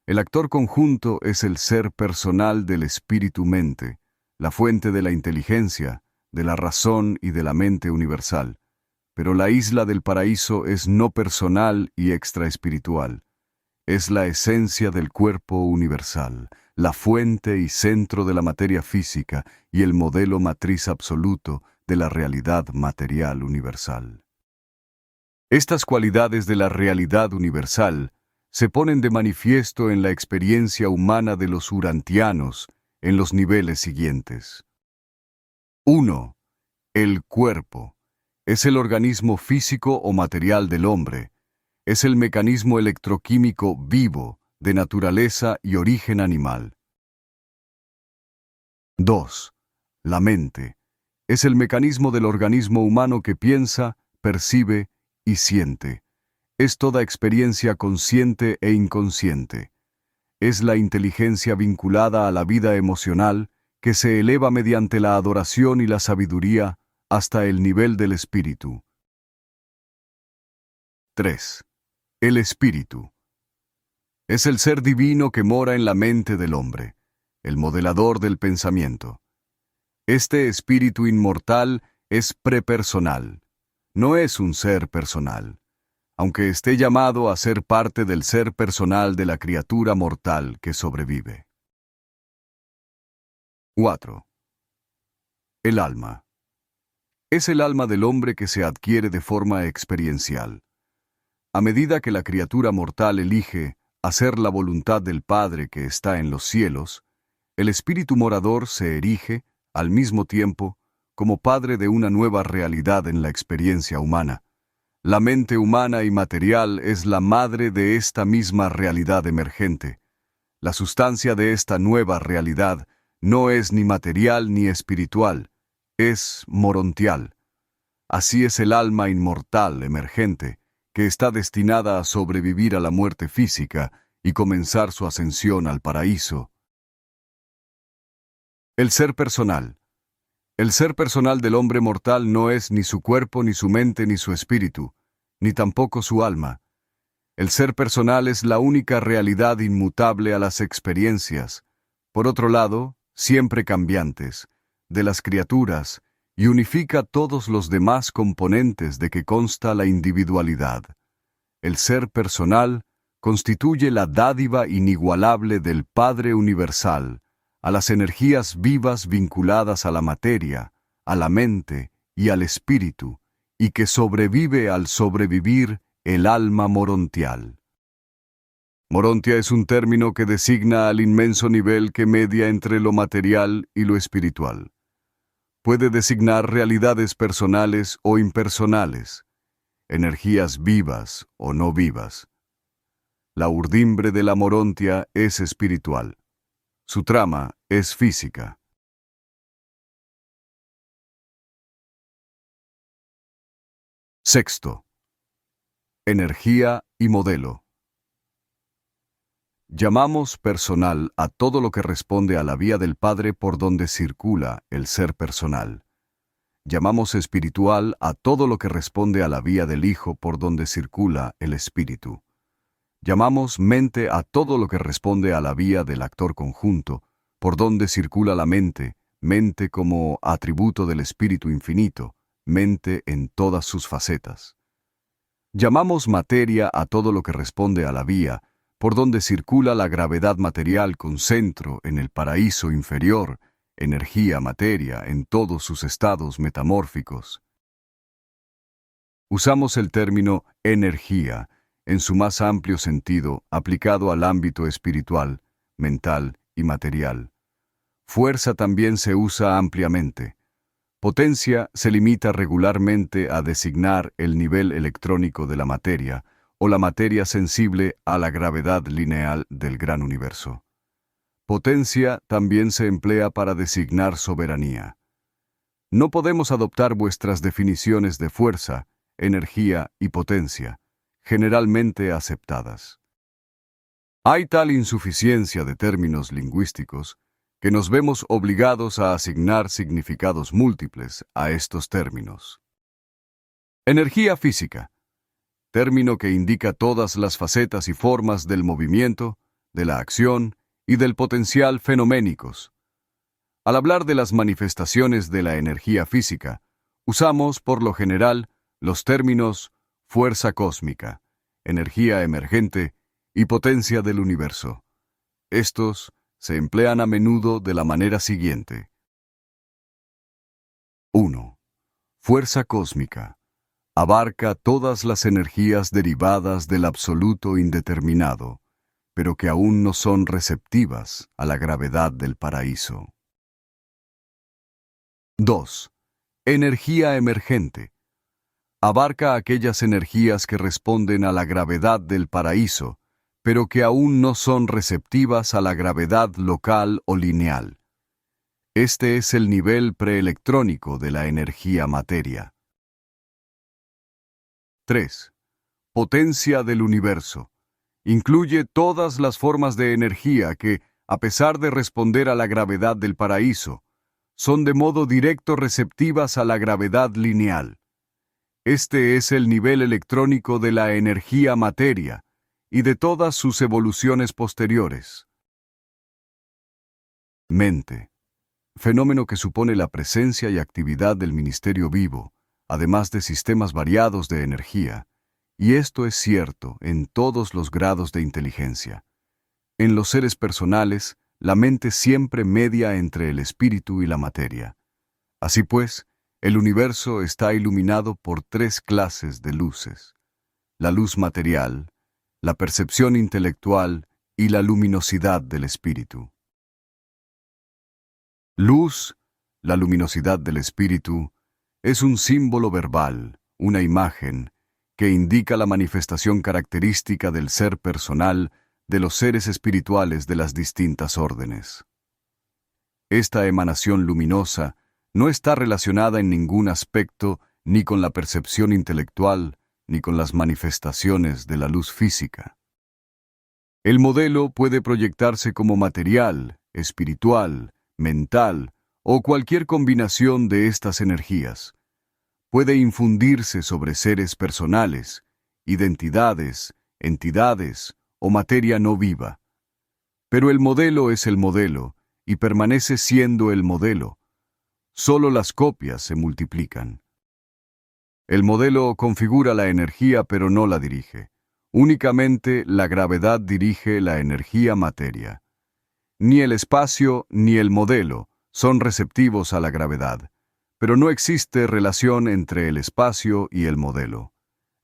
El actor conjunto es el ser personal del espíritu-mente, la fuente de la inteligencia, de la razón y de la mente universal. Pero la isla del paraíso es no personal y extraespiritual. Es la esencia del cuerpo universal, la fuente y centro de la materia física y el modelo matriz absoluto de la realidad material universal. Estas cualidades de la realidad universal se ponen de manifiesto en la experiencia humana de los urantianos en los niveles siguientes. 1. El cuerpo. Es el organismo físico o material del hombre. Es el mecanismo electroquímico vivo, de naturaleza y origen animal. 2. La mente. Es el mecanismo del organismo humano que piensa, percibe y siente. Es toda experiencia consciente e inconsciente. Es la inteligencia vinculada a la vida emocional que se eleva mediante la adoración y la sabiduría hasta el nivel del espíritu. 3. El espíritu. Es el ser divino que mora en la mente del hombre, el modelador del pensamiento. Este espíritu inmortal es prepersonal, no es un ser personal, aunque esté llamado a ser parte del ser personal de la criatura mortal que sobrevive. 4. El alma. Es el alma del hombre que se adquiere de forma experiencial. A medida que la criatura mortal elige hacer la voluntad del Padre que está en los cielos, el espíritu morador se erige, al mismo tiempo, como padre de una nueva realidad en la experiencia humana. La mente humana y material es la madre de esta misma realidad emergente. La sustancia de esta nueva realidad no es ni material ni espiritual, es morontial. Así es el alma inmortal emergente, que está destinada a sobrevivir a la muerte física y comenzar su ascensión al paraíso. El ser personal. El ser personal del hombre mortal no es ni su cuerpo, ni su mente, ni su espíritu, ni tampoco su alma. El ser personal es la única realidad inmutable a las experiencias, por otro lado, siempre cambiantes, de las criaturas, y unifica todos los demás componentes de que consta la individualidad. El ser personal constituye la dádiva inigualable del Padre Universal, a las energías vivas vinculadas a la materia, a la mente y al espíritu, y que sobrevive al sobrevivir el alma morontial. Morontia es un término que designa al inmenso nivel que media entre lo material y lo espiritual. Puede designar realidades personales o impersonales, energías vivas o no vivas. La urdimbre de la Morontia es espiritual. Su trama es física. Sexto. Energía y modelo. Llamamos personal a todo lo que responde a la vía del Padre por donde circula el ser personal. Llamamos espiritual a todo lo que responde a la vía del Hijo por donde circula el Espíritu. Llamamos mente a todo lo que responde a la vía del actor conjunto, por donde circula la mente, mente como atributo del Espíritu infinito, mente en todas sus facetas. Llamamos materia a todo lo que responde a la vía, por donde circula la gravedad material con centro en el paraíso inferior, energía, materia, en todos sus estados metamórficos. Usamos el término energía, en su más amplio sentido, aplicado al ámbito espiritual, mental y material. Fuerza también se usa ampliamente. Potencia se limita regularmente a designar el nivel electrónico de la materia, o la materia sensible a la gravedad lineal del gran universo. Potencia también se emplea para designar soberanía. No podemos adoptar vuestras definiciones de fuerza, energía y potencia, generalmente aceptadas. Hay tal insuficiencia de términos lingüísticos que nos vemos obligados a asignar significados múltiples a estos términos. Energía física, término que indica todas las facetas y formas del movimiento, de la acción y del potencial fenoménicos. Al hablar de las manifestaciones de la energía física, usamos por lo general los términos fuerza cósmica, energía emergente y potencia del universo. Estos se emplean a menudo de la manera siguiente. 1. Fuerza cósmica. Abarca todas las energías derivadas del absoluto indeterminado, pero que aún no son receptivas a la gravedad del paraíso. 2. Energía emergente. Abarca aquellas energías que responden a la gravedad del paraíso, pero que aún no son receptivas a la gravedad local o lineal. Este es el nivel preelectrónico de la energía materia. 3. Potencia del universo. Incluye todas las formas de energía que, a pesar de responder a la gravedad del paraíso, son de modo directo receptivas a la gravedad lineal. Este es el nivel electrónico de la energía materia y de todas sus evoluciones posteriores. Mente. Fenómeno que supone la presencia y actividad del ministerio vivo, además de sistemas variados de energía, y esto es cierto en todos los grados de inteligencia. En los seres personales, la mente siempre media entre el espíritu y la materia. Así pues, el universo está iluminado por 3 clases de luces: la luz material, la percepción intelectual y la luminosidad del espíritu. Luz, la luminosidad del espíritu, es un símbolo verbal, una imagen, que indica la manifestación característica del ser personal de los seres espirituales de las distintas órdenes. Esta emanación luminosa no está relacionada en ningún aspecto ni con la percepción intelectual ni con las manifestaciones de la luz física. El modelo puede proyectarse como material, espiritual, mental o cualquier combinación de estas energías. Puede infundirse sobre seres personales, identidades, entidades o materia no viva. Pero el modelo es el modelo y permanece siendo el modelo. Solo las copias se multiplican. El modelo configura la energía pero no la dirige. Únicamente la gravedad dirige la energía materia. Ni el espacio ni el modelo son receptivos a la gravedad, pero no existe relación entre el espacio y el modelo.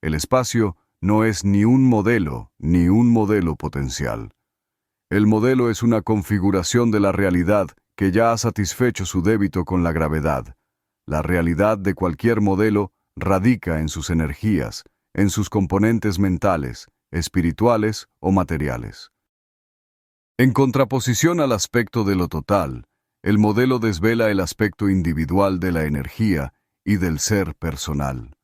El espacio no es ni un modelo potencial. El modelo es una configuración de la realidad que ya ha satisfecho su débito con la gravedad. La realidad de cualquier modelo radica en sus energías, en sus componentes mentales, espirituales o materiales. En contraposición al aspecto de lo total, el modelo desvela el aspecto individual de la energía y del ser personal.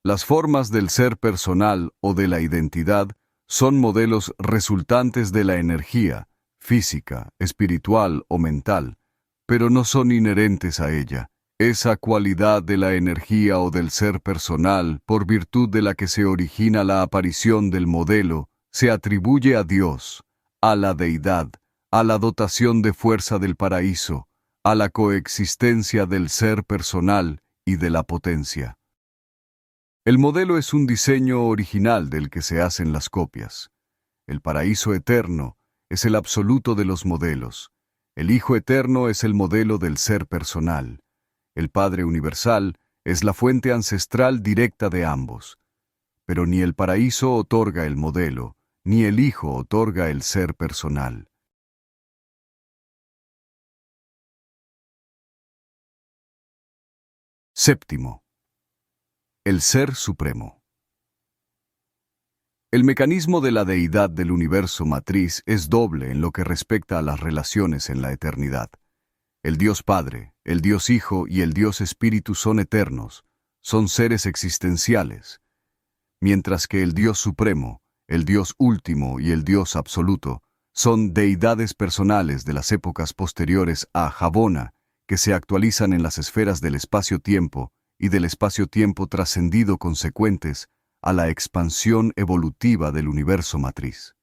Las formas del ser personal o de la identidad son modelos resultantes de la energía, física, espiritual o mental, pero no son inherentes a ella. Esa cualidad de la energía o del ser personal, por virtud de la que se origina la aparición del modelo, se atribuye a Dios, a la deidad, a la dotación de fuerza del paraíso, a la coexistencia del ser personal y de la potencia. El modelo es un diseño original del que se hacen las copias. El paraíso eterno es el absoluto de los modelos. El Hijo eterno es el modelo del ser personal. El Padre universal es la fuente ancestral directa de ambos. Pero ni el paraíso otorga el modelo, ni el Hijo otorga el ser personal. Séptimo. El Ser Supremo. El mecanismo de la deidad del universo matriz es doble en lo que respecta a las relaciones en la eternidad. El Dios Padre, el Dios Hijo y el Dios Espíritu son eternos, son seres existenciales, mientras que el Dios Supremo, el Dios Último y el Dios Absoluto son deidades personales de las épocas posteriores a Javona, que se actualizan en las esferas del espacio-tiempo y del espacio-tiempo trascendido consecuentes a la expansión evolutiva del universo matriz.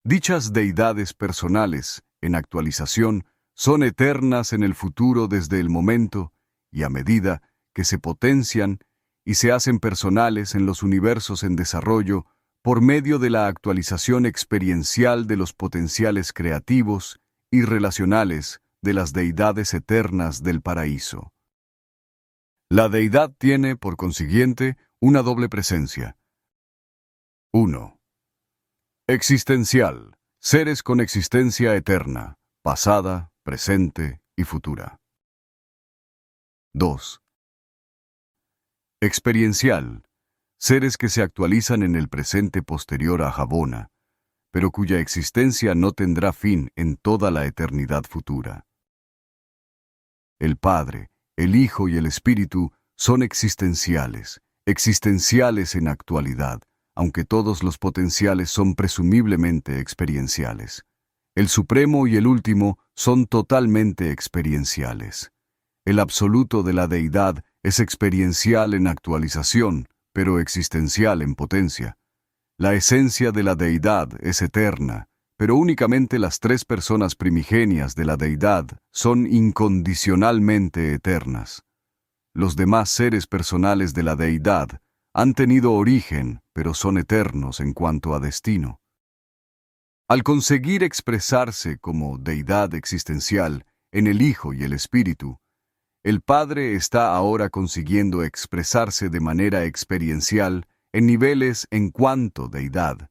Dichas deidades personales, en actualización, son eternas en el futuro desde el momento y a medida que se potencian y se hacen personales en los universos en desarrollo por medio de la actualización experiencial de los potenciales creativos y relacionales de las deidades eternas del paraíso. La deidad tiene, por consiguiente, una doble presencia. 1. Existencial, seres con existencia eterna, pasada, presente y futura. 2. Experiencial, seres que se actualizan en el presente posterior a Javona, pero cuya existencia no tendrá fin en toda la eternidad futura. El Padre, el Hijo y el Espíritu son existenciales en actualidad, aunque todos los potenciales son presumiblemente experienciales. El Supremo y el Último son totalmente experienciales. El absoluto de la deidad es experiencial en actualización, pero existencial en potencia. La esencia de la deidad es eterna, pero únicamente las tres personas primigenias de la deidad son incondicionalmente eternas. Los demás seres personales de la deidad han tenido origen, pero son eternos en cuanto a destino. Al conseguir expresarse como deidad existencial en el Hijo y el Espíritu, el Padre está ahora consiguiendo expresarse de manera experiencial en niveles en cuanto deidad,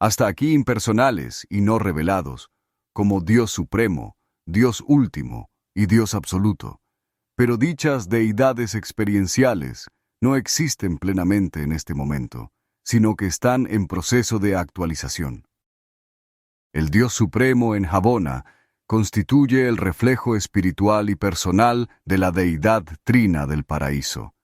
hasta aquí impersonales y no revelados, como Dios Supremo, Dios Último y Dios Absoluto. Pero dichas deidades experienciales no existen plenamente en este momento, sino que están en proceso de actualización. El Dios Supremo en Javona constituye el reflejo espiritual y personal de la deidad trina del paraíso.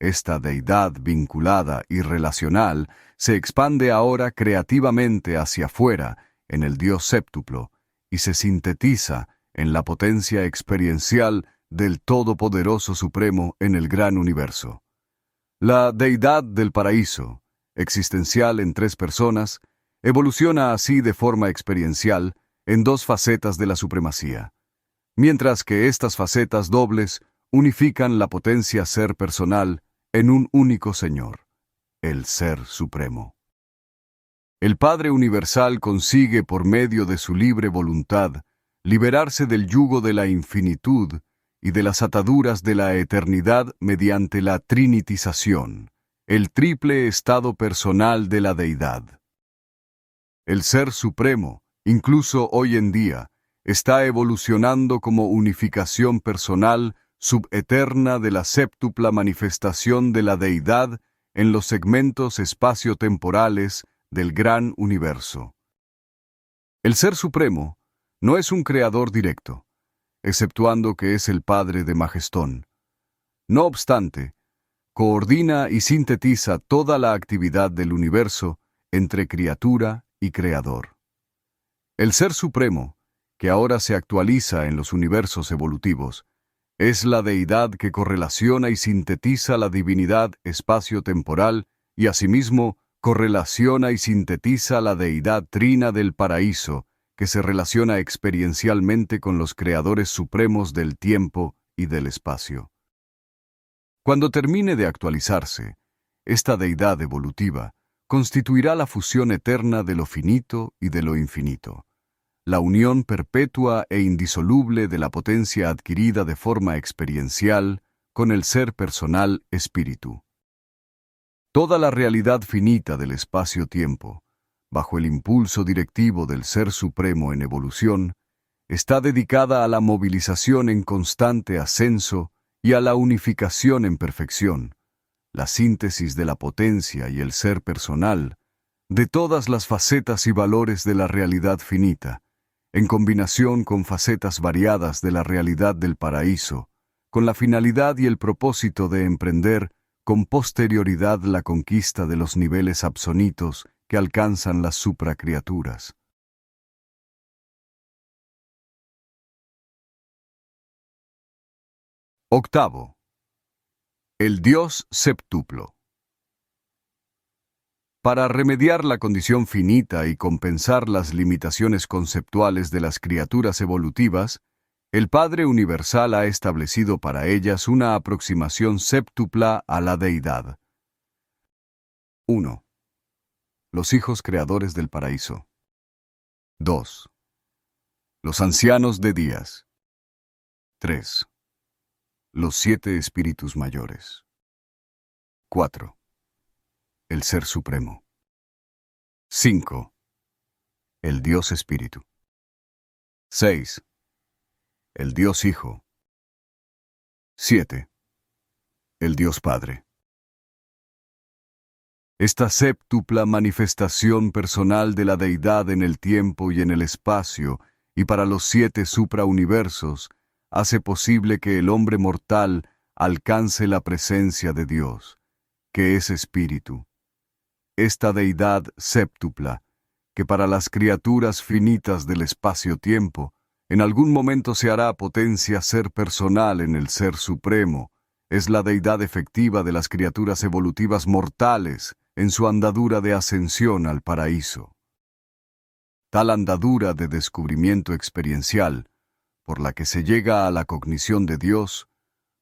Esta deidad vinculada y relacional se expande ahora creativamente hacia afuera en el Dios séptuplo y se sintetiza en la potencia experiencial del Todopoderoso Supremo en el gran universo. La deidad del paraíso, existencial en tres personas, evoluciona así de forma experiencial en dos facetas de la supremacía, mientras que estas facetas dobles unifican la potencia ser personal en un único Señor, el Ser Supremo. El Padre Universal consigue por medio de su libre voluntad liberarse del yugo de la infinitud y de las ataduras de la eternidad mediante la trinitización, el triple estado personal de la deidad. El Ser Supremo, incluso hoy en día, está evolucionando como unificación personal subeterna de la séptupla manifestación de la deidad en los segmentos espaciotemporales del gran universo. El Ser Supremo no es un creador directo, exceptuando que es el Padre de Majestón. No obstante, coordina y sintetiza toda la actividad del universo entre criatura y creador. El Ser Supremo, que ahora se actualiza en los universos evolutivos, es la deidad que correlaciona y sintetiza la divinidad espacio-temporal y asimismo correlaciona y sintetiza la deidad trina del paraíso, que se relaciona experiencialmente con los creadores supremos del tiempo y del espacio. Cuando termine de actualizarse, esta deidad evolutiva constituirá la fusión eterna de lo finito y de lo infinito, la unión perpetua e indisoluble de la potencia adquirida de forma experiencial con el ser personal espíritu. Toda la realidad finita del espacio-tiempo, bajo el impulso directivo del Ser Supremo en evolución, está dedicada a la movilización en constante ascenso y a la unificación en perfección, la síntesis de la potencia y el ser personal, de todas las facetas y valores de la realidad finita, en combinación con facetas variadas de la realidad del paraíso, con la finalidad y el propósito de emprender con posterioridad la conquista de los niveles absonitos que alcanzan las supracriaturas. Octavo. El Dios séptuplo. Para remediar la condición finita y compensar las limitaciones conceptuales de las criaturas evolutivas, el Padre Universal ha establecido para ellas una aproximación séptupla a la deidad. 1. Los hijos creadores del paraíso. 2. Los ancianos de días. 3. Los 7 espíritus mayores. 4. El Ser Supremo. 5. El Dios Espíritu. 6. El Dios Hijo. 7. El Dios Padre. Esta séptupla manifestación personal de la deidad en el tiempo y en el espacio y para los 7 suprauniversos hace posible que el hombre mortal alcance la presencia de Dios, que es Espíritu. Esta deidad séptupla, que para las criaturas finitas del espacio-tiempo, en algún momento se hará potencia ser personal en el Ser Supremo, es la deidad efectiva de las criaturas evolutivas mortales en su andadura de ascensión al paraíso. Tal andadura de descubrimiento experiencial, por la que se llega a la cognición de Dios,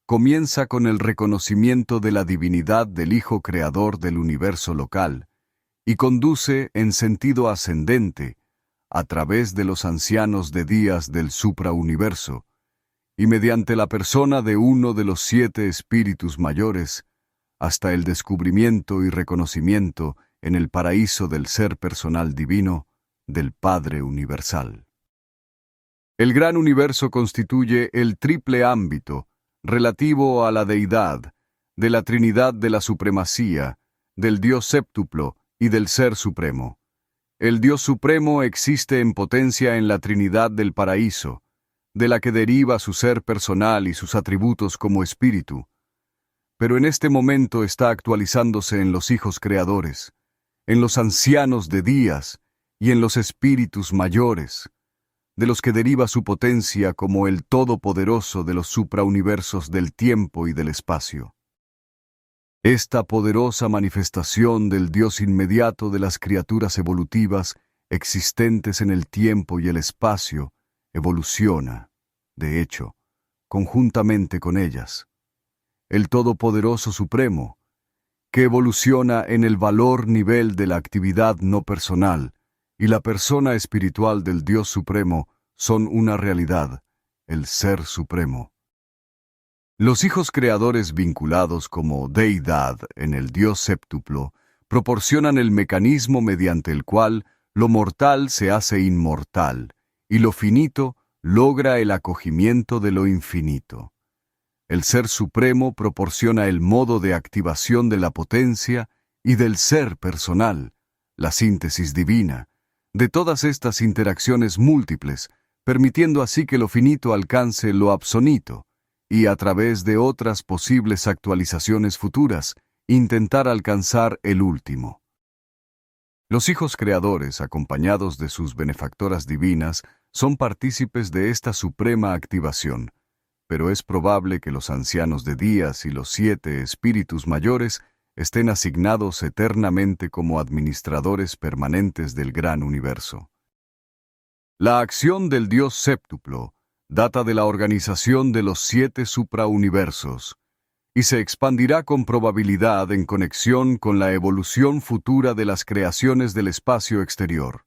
comienza con el reconocimiento de la divinidad del Hijo Creador del universo local y conduce en sentido ascendente a través de los ancianos de días del suprauniverso y mediante la persona de uno de los 7 espíritus mayores hasta el descubrimiento y reconocimiento en el paraíso del ser personal divino del Padre Universal. El gran universo constituye el triple ámbito relativo a la deidad, de la Trinidad de la supremacía, del Dios séptuplo y del Ser Supremo. El Dios Supremo existe en potencia en la Trinidad del paraíso, de la que deriva su ser personal y sus atributos como espíritu, pero en este momento está actualizándose en los hijos creadores, en los ancianos de días y en los espíritus mayores, de los que deriva su potencia como el todopoderoso de los suprauniversos del tiempo y del espacio. Esta poderosa manifestación del Dios inmediato de las criaturas evolutivas existentes en el tiempo y el espacio evoluciona, de hecho, conjuntamente con ellas. El Todopoderoso Supremo, que evoluciona en el valor nivel de la actividad no personal, y la persona espiritual del Dios Supremo son una realidad, el Ser Supremo. Los hijos creadores vinculados como deidad en el Dios séptuplo proporcionan el mecanismo mediante el cual lo mortal se hace inmortal y lo finito logra el acogimiento de lo infinito. El Ser Supremo proporciona el modo de activación de la potencia y del ser personal, la síntesis divina, de todas estas interacciones múltiples, permitiendo así que lo finito alcance lo absonito, y a través de otras posibles actualizaciones futuras, intentar alcanzar el último. Los hijos creadores, acompañados de sus benefactoras divinas, son partícipes de esta suprema activación, pero es probable que los ancianos de días y los 7 espíritus mayores estén asignados eternamente como administradores permanentes del gran universo. La acción del Dios séptuplo data de la organización de los 7 suprauniversos y se expandirá con probabilidad en conexión con la evolución futura de las creaciones del espacio exterior.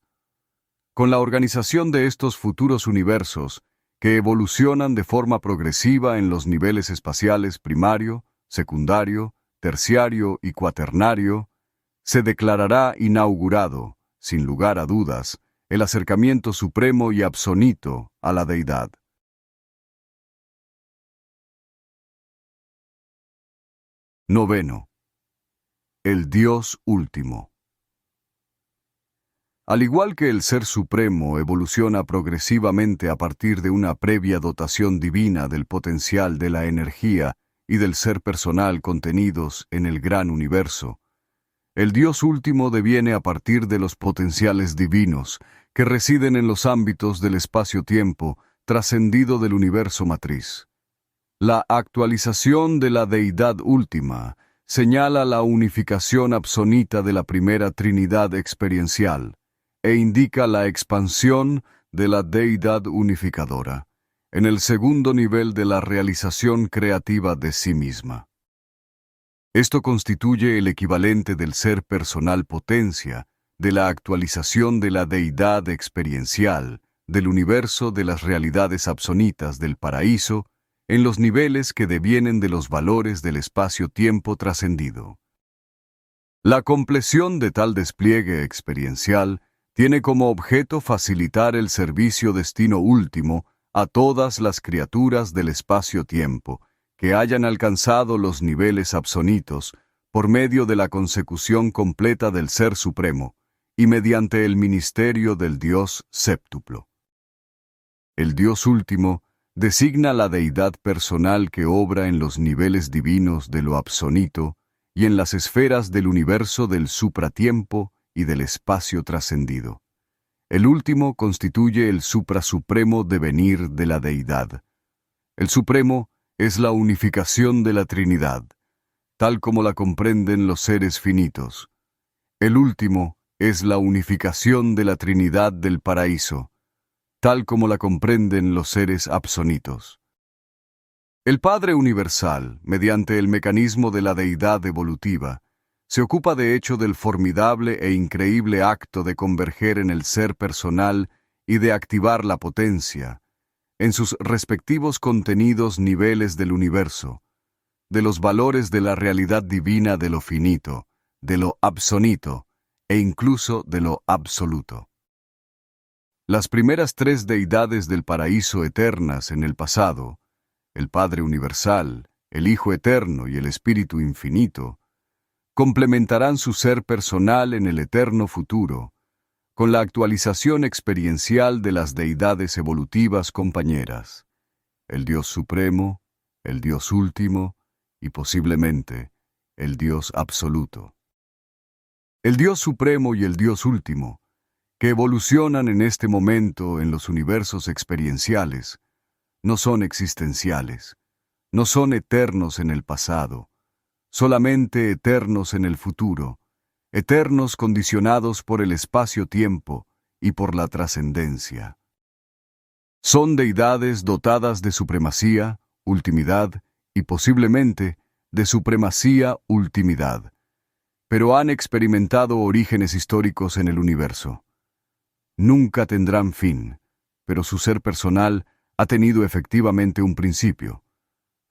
Con la organización de estos futuros universos, que evolucionan de forma progresiva en los niveles espaciales primario, secundario, terciario y cuaternario, se declarará inaugurado, sin lugar a dudas, el acercamiento supremo y absonito a la deidad. Noveno. El Dios último. Al igual que el Ser Supremo evoluciona progresivamente a partir de una previa dotación divina del potencial de la energía y del ser personal contenidos en el gran universo, el Dios último deviene a partir de los potenciales divinos que residen en los ámbitos del espacio-tiempo trascendido del universo matriz. La actualización de la deidad última señala la unificación absonita de la primera Trinidad experiencial e indica la expansión de la deidad unificadora en el segundo nivel de la realización creativa de sí misma. Esto constituye el equivalente del ser personal potencia, de la actualización de la deidad experiencial, del universo de las realidades absonitas del paraíso, en los niveles que devienen de los valores del espacio-tiempo trascendido. La compleción de tal despliegue experiencial tiene como objeto facilitar el servicio destino último a todas las criaturas del espacio-tiempo que hayan alcanzado los niveles absonitos por medio de la consecución completa del Ser Supremo y mediante el ministerio del Dios séptuplo. El Dios último designa la deidad personal que obra en los niveles divinos de lo absonito y en las esferas del universo del supratiempo y del espacio trascendido. El último constituye el suprasupremo devenir de la deidad. El supremo es la unificación de la Trinidad, tal como la comprenden los seres finitos. El último es la unificación de la Trinidad del paraíso, tal como la comprenden los seres absonitos. El Padre Universal, mediante el mecanismo de la deidad evolutiva, se ocupa de hecho del formidable e increíble acto de converger en el ser personal y de activar la potencia, en sus respectivos contenidos niveles del universo, de los valores de la realidad divina de lo finito, de lo absonito e incluso de lo absoluto. Las primeras 3 deidades del paraíso eternas en el pasado, el Padre Universal, el Hijo Eterno y el Espíritu Infinito, complementarán su ser personal en el eterno futuro, con la actualización experiencial de las deidades evolutivas compañeras, el Dios Supremo, el Dios Último y posiblemente el Dios Absoluto. El Dios Supremo y el Dios Último, que evolucionan en este momento en los universos experienciales, no son existenciales, no son eternos en el pasado, solamente eternos en el futuro, eternos condicionados por el espacio-tiempo y por la trascendencia. Son deidades dotadas de supremacía, ultimidad y posiblemente de supremacía-ultimidad, pero han experimentado orígenes históricos en el universo. Nunca tendrán fin, pero su ser personal ha tenido efectivamente un principio.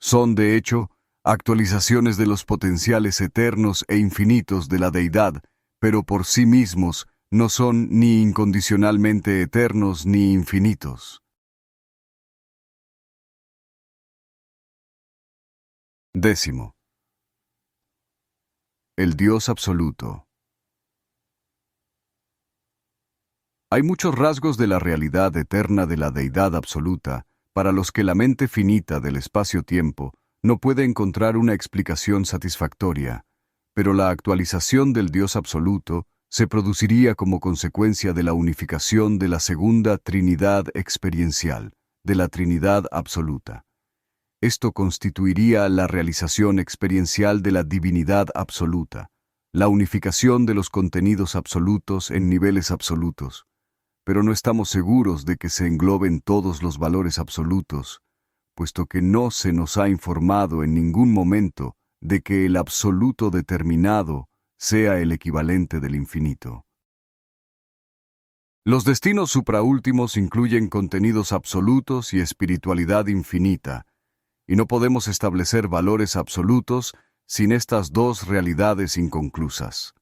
Son, de hecho, actualizaciones de los potenciales eternos e infinitos de la deidad, pero por sí mismos no son ni incondicionalmente eternos ni infinitos. Décimo. El Dios absoluto. Hay muchos rasgos de la realidad eterna de la deidad absoluta para los que la mente finita del espacio-tiempo no puede encontrar una explicación satisfactoria, pero la actualización del Dios absoluto se produciría como consecuencia de la unificación de la segunda Trinidad experiencial, de la Trinidad absoluta. Esto constituiría la realización experiencial de la divinidad absoluta, la unificación de los contenidos absolutos en niveles absolutos, pero no estamos seguros de que se engloben todos los valores absolutos, puesto que no se nos ha informado en ningún momento de que el absoluto determinado sea el equivalente del infinito. Los destinos supraúltimos incluyen contenidos absolutos y espiritualidad infinita, y no podemos establecer valores absolutos sin estas dos realidades inconclusas.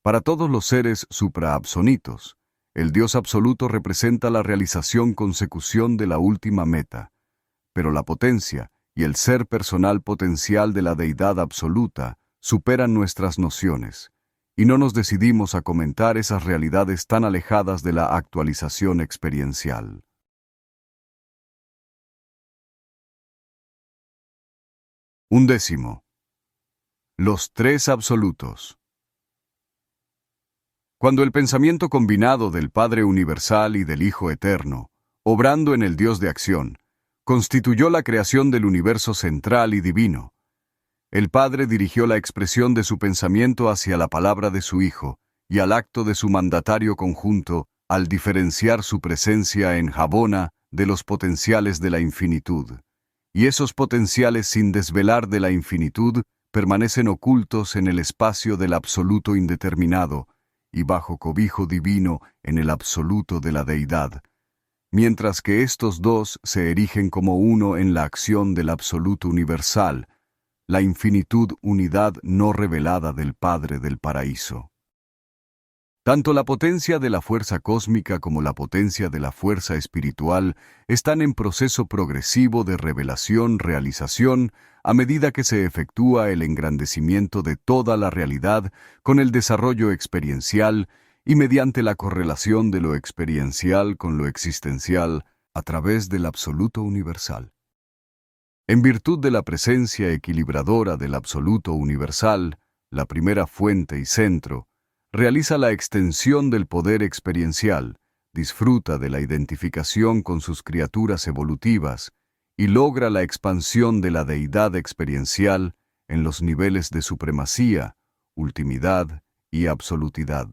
Para todos los seres supraabsonitos, el Dios absoluto representa la realización consecución de la última meta, pero la potencia y el ser personal potencial de la deidad absoluta superan nuestras nociones, y no nos decidimos a comentar esas realidades tan alejadas de la actualización experiencial. Undécimo. Los tres absolutos. Cuando el pensamiento combinado del Padre Universal y del Hijo Eterno, obrando en el Dios de acción, constituyó la creación del universo central y divino, el Padre dirigió la expresión de su pensamiento hacia la palabra de su Hijo y al acto de su mandatario conjunto al diferenciar su presencia en Jabona de los potenciales de la infinitud. Y esos potenciales, sin desvelar de la infinitud, permanecen ocultos en el espacio del absoluto indeterminado y bajo cobijo divino en el absoluto de la deidad, mientras que estos dos se erigen como uno en la acción del absoluto universal, la infinitud unidad no revelada del Padre del Paraíso. Tanto la potencia de la fuerza cósmica como la potencia de la fuerza espiritual están en proceso progresivo de revelación-realización a medida que se efectúa el engrandecimiento de toda la realidad con el desarrollo experiencial y mediante la correlación de lo experiencial con lo existencial a través del absoluto universal. En virtud de la presencia equilibradora del absoluto universal, la primera fuente y centro, realiza la extensión del poder experiencial, disfruta de la identificación con sus criaturas evolutivas y logra la expansión de la deidad experiencial en los niveles de supremacía, ultimidad y absolutidad.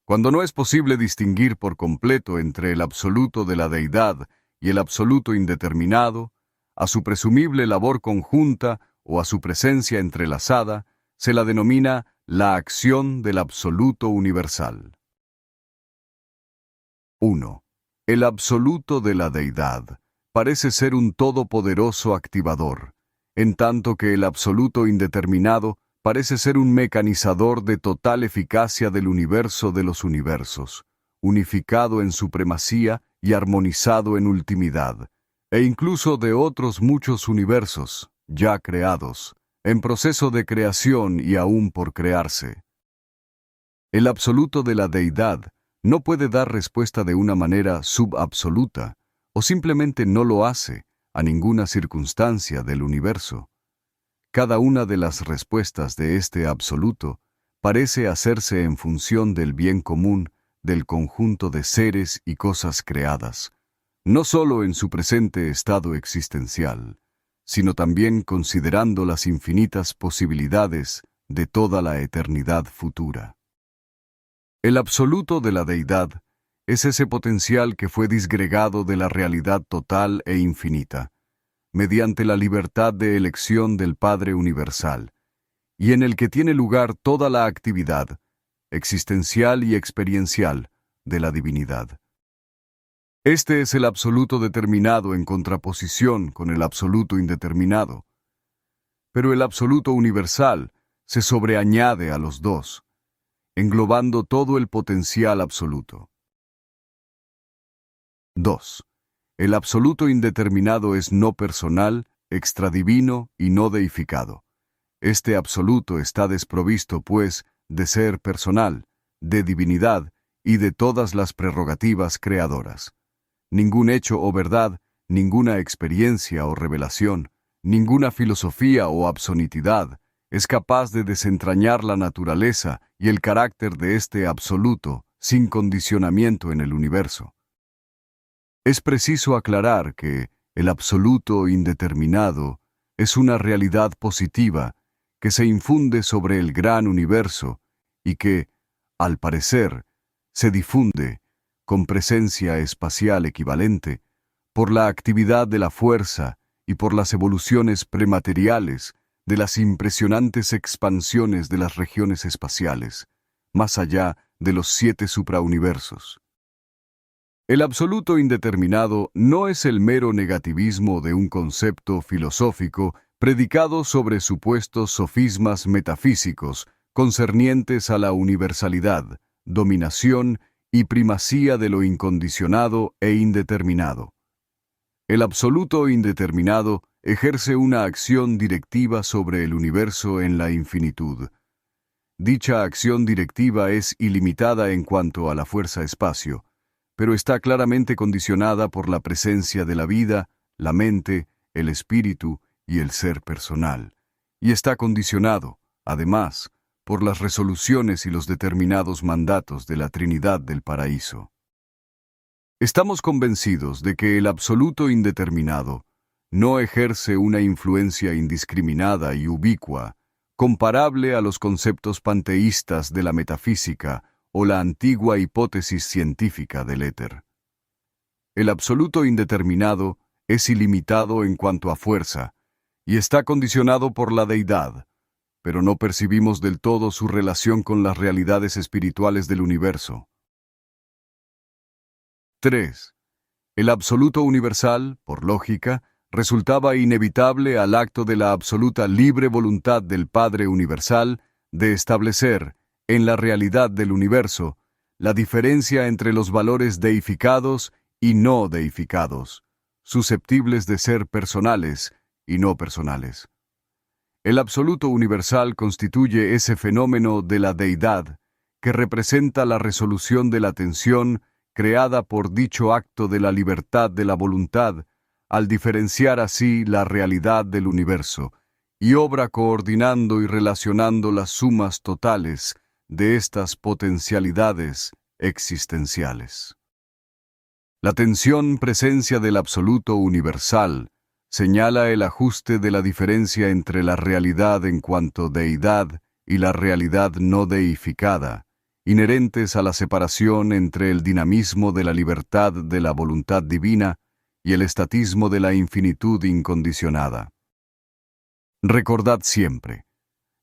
Cuando no es posible distinguir por completo entre el absoluto de la deidad y el absoluto indeterminado, a su presumible labor conjunta o a su presencia entrelazada, se la denomina la acción del absoluto universal. 1. El absoluto de la deidad parece ser un todopoderoso activador, en tanto que el absoluto indeterminado parece ser un mecanizador de total eficacia del universo de los universos, unificado en supremacía y armonizado en ultimidad, e incluso de otros muchos universos, ya creados, en proceso de creación y aún por crearse. El absoluto de la deidad no puede dar respuesta de una manera subabsoluta, o simplemente no lo hace a ninguna circunstancia del universo. Cada una de las respuestas de este absoluto parece hacerse en función del bien común del conjunto de seres y cosas creadas, no solo en su presente estado existencial, sino también considerando las infinitas posibilidades de toda la eternidad futura. El absoluto de la deidad es ese potencial que fue disgregado de la realidad total e infinita, mediante la libertad de elección del Padre Universal, y en el que tiene lugar toda la actividad, existencial y experiencial, de la divinidad. Este es el absoluto determinado en contraposición con el absoluto indeterminado. Pero el absoluto universal se sobreañade a los dos, englobando todo el potencial absoluto. 2. El absoluto indeterminado es no personal, extradivino y no deificado. Este absoluto está desprovisto, pues, de ser personal, de divinidad y de todas las prerrogativas creadoras. Ningún hecho o verdad, ninguna experiencia o revelación, ninguna filosofía o absolutidad, es capaz de desentrañar la naturaleza y el carácter de este absoluto sin condicionamiento en el universo. Es preciso aclarar que el absoluto indeterminado es una realidad positiva que se infunde sobre el gran universo y que, al parecer, se difunde, con presencia espacial equivalente, por la actividad de la fuerza y por las evoluciones premateriales de las impresionantes expansiones de las regiones espaciales, más allá de los 7 suprauniversos. El absoluto indeterminado no es el mero negativismo de un concepto filosófico predicado sobre supuestos sofismas metafísicos concernientes a la universalidad, dominación y primacía de lo incondicionado e indeterminado. El absoluto indeterminado ejerce una acción directiva sobre el universo en la infinitud. Dicha acción directiva es ilimitada en cuanto a la fuerza-espacio, pero está claramente condicionada por la presencia de la vida, la mente, el espíritu y el ser personal, y está condicionado, además, por las resoluciones y los determinados mandatos de la Trinidad del Paraíso. Estamos convencidos de que el absoluto indeterminado no ejerce una influencia indiscriminada y ubicua, comparable a los conceptos panteístas de la metafísica o la antigua hipótesis científica del éter. El absoluto indeterminado es ilimitado en cuanto a fuerza, y está condicionado por la deidad, pero no percibimos del todo su relación con las realidades espirituales del universo. 3. El absoluto universal, por lógica, resultaba inevitable al acto de la absoluta libre voluntad del Padre Universal de establecer, en la realidad del universo, la diferencia entre los valores deificados y no deificados, susceptibles de ser personales y no personales. El absoluto universal constituye ese fenómeno de la deidad que representa la resolución de la tensión creada por dicho acto de la libertad de la voluntad, al diferenciar así la realidad del universo, y obra coordinando y relacionando las sumas totales de estas potencialidades existenciales. La tensión presencia del absoluto universal señala el ajuste de la diferencia entre la realidad en cuanto deidad y la realidad no deificada, inherentes a la separación entre el dinamismo de la libertad de la voluntad divina y el estatismo de la infinitud incondicionada. Recordad siempre,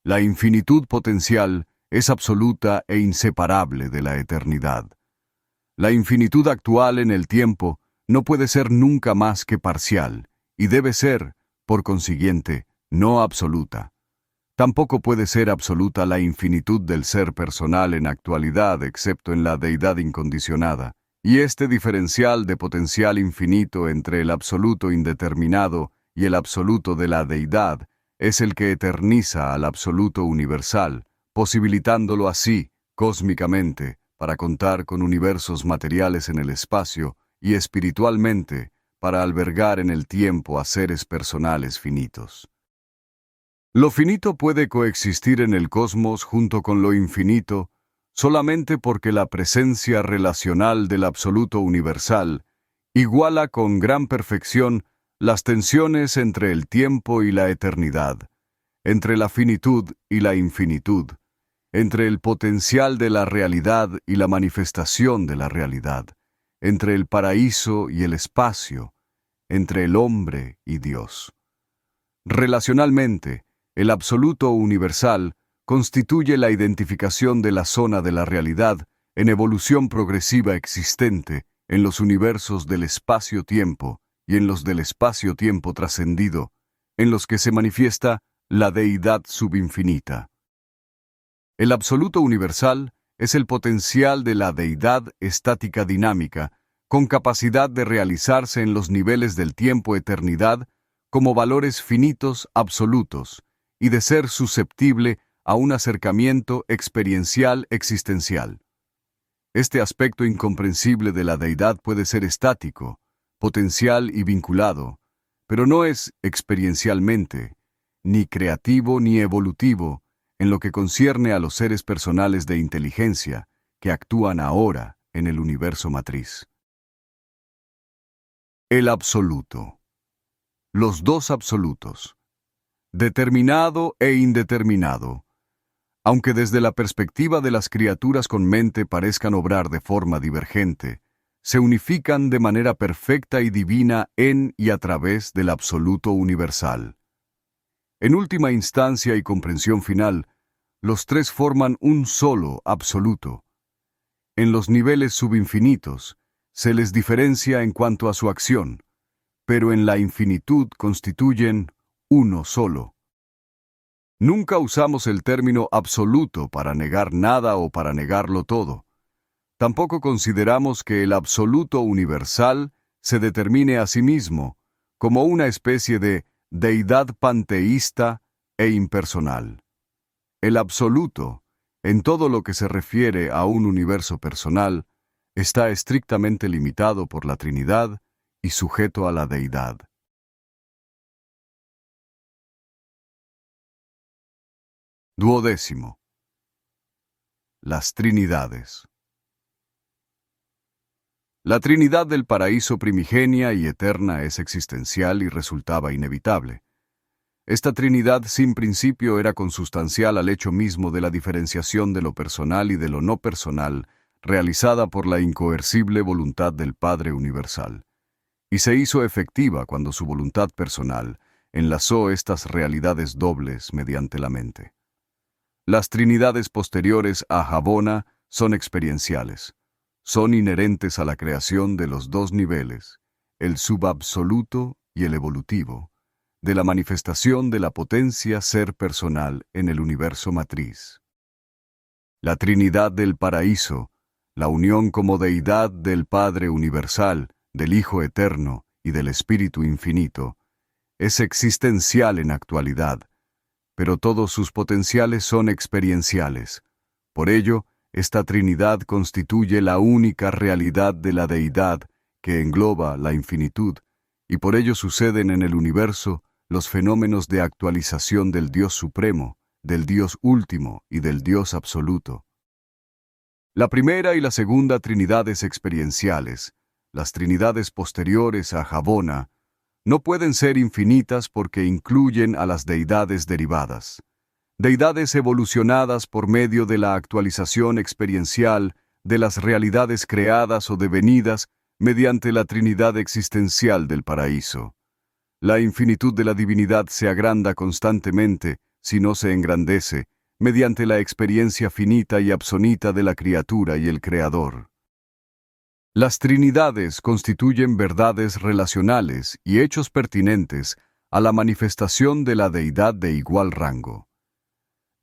la infinitud potencial es absoluta e inseparable de la eternidad. La infinitud actual en el tiempo no puede ser nunca más que parcial, y debe ser, por consiguiente, no absoluta. Tampoco puede ser absoluta la infinitud del ser personal en actualidad, excepto en la deidad incondicionada, y este diferencial de potencial infinito entre el absoluto indeterminado y el absoluto de la deidad es el que eterniza al absoluto universal, posibilitándolo así, cósmicamente, para contar con universos materiales en el espacio y espiritualmente, para albergar en el tiempo a seres personales finitos. Lo finito puede coexistir en el cosmos junto con lo infinito solamente porque la presencia relacional del absoluto universal iguala con gran perfección las tensiones entre el tiempo y la eternidad, entre la finitud y la infinitud, entre el potencial de la realidad y la manifestación de la realidad, entre el paraíso y el espacio, entre el hombre y Dios. Relacionalmente, el absoluto universal constituye la identificación de la zona de la realidad en evolución progresiva existente en los universos del espacio-tiempo y en los del espacio-tiempo trascendido, en los que se manifiesta la deidad subinfinita. El absoluto universal es el potencial de la deidad estática dinámica, con capacidad de realizarse en los niveles del tiempo-eternidad como valores finitos absolutos y de ser susceptible a un acercamiento experiencial existencial. Este aspecto incomprensible de la deidad puede ser estático, potencial y vinculado, pero no es experiencialmente, ni creativo ni evolutivo en lo que concierne a los seres personales de inteligencia que actúan ahora en el universo matriz. El absoluto. Los dos absolutos. Determinado e indeterminado. Aunque desde la perspectiva de las criaturas con mente parezcan obrar de forma divergente, se unifican de manera perfecta y divina en y a través del absoluto universal. En última instancia y comprensión final, los tres forman un solo absoluto. En los niveles subinfinitos, se les diferencia en cuanto a su acción, pero en la infinitud constituyen uno solo. Nunca usamos el término absoluto para negar nada o para negarlo todo. Tampoco consideramos que el absoluto universal se determine a sí mismo como una especie de deidad panteísta e impersonal. El absoluto, en todo lo que se refiere a un universo personal, está estrictamente limitado por la Trinidad y sujeto a la deidad. Duodécimo. Las Trinidades. La Trinidad del paraíso primigenia y eterna es existencial y resultaba inevitable. Esta Trinidad sin principio era consustancial al hecho mismo de la diferenciación de lo personal y de lo no personal, realizada por la incoercible voluntad del Padre Universal. Y se hizo efectiva cuando su voluntad personal enlazó estas realidades dobles mediante la mente. Las Trinidades posteriores a Jabona son experienciales. Son inherentes a la creación de los dos niveles, el subabsoluto y el evolutivo, de la manifestación de la potencia ser personal en el universo matriz. La Trinidad del paraíso, la unión como deidad del Padre Universal, del Hijo Eterno y del Espíritu Infinito, es existencial en actualidad, pero todos sus potenciales son experienciales. Por ello, esta Trinidad constituye la única realidad de la deidad que engloba la infinitud, y por ello suceden en el universo los fenómenos de actualización del Dios Supremo, del Dios Último y del Dios Absoluto. La primera y la segunda Trinidades experienciales, las Trinidades posteriores a Jabona, no pueden ser infinitas porque incluyen a las deidades derivadas. Deidades evolucionadas por medio de la actualización experiencial de las realidades creadas o devenidas mediante la Trinidad existencial del paraíso. La infinitud de la divinidad se agranda constantemente, si no se engrandece, mediante la experiencia finita y absonita de la criatura y el Creador. Las Trinidades constituyen verdades relacionales y hechos pertinentes a la manifestación de la deidad de igual rango.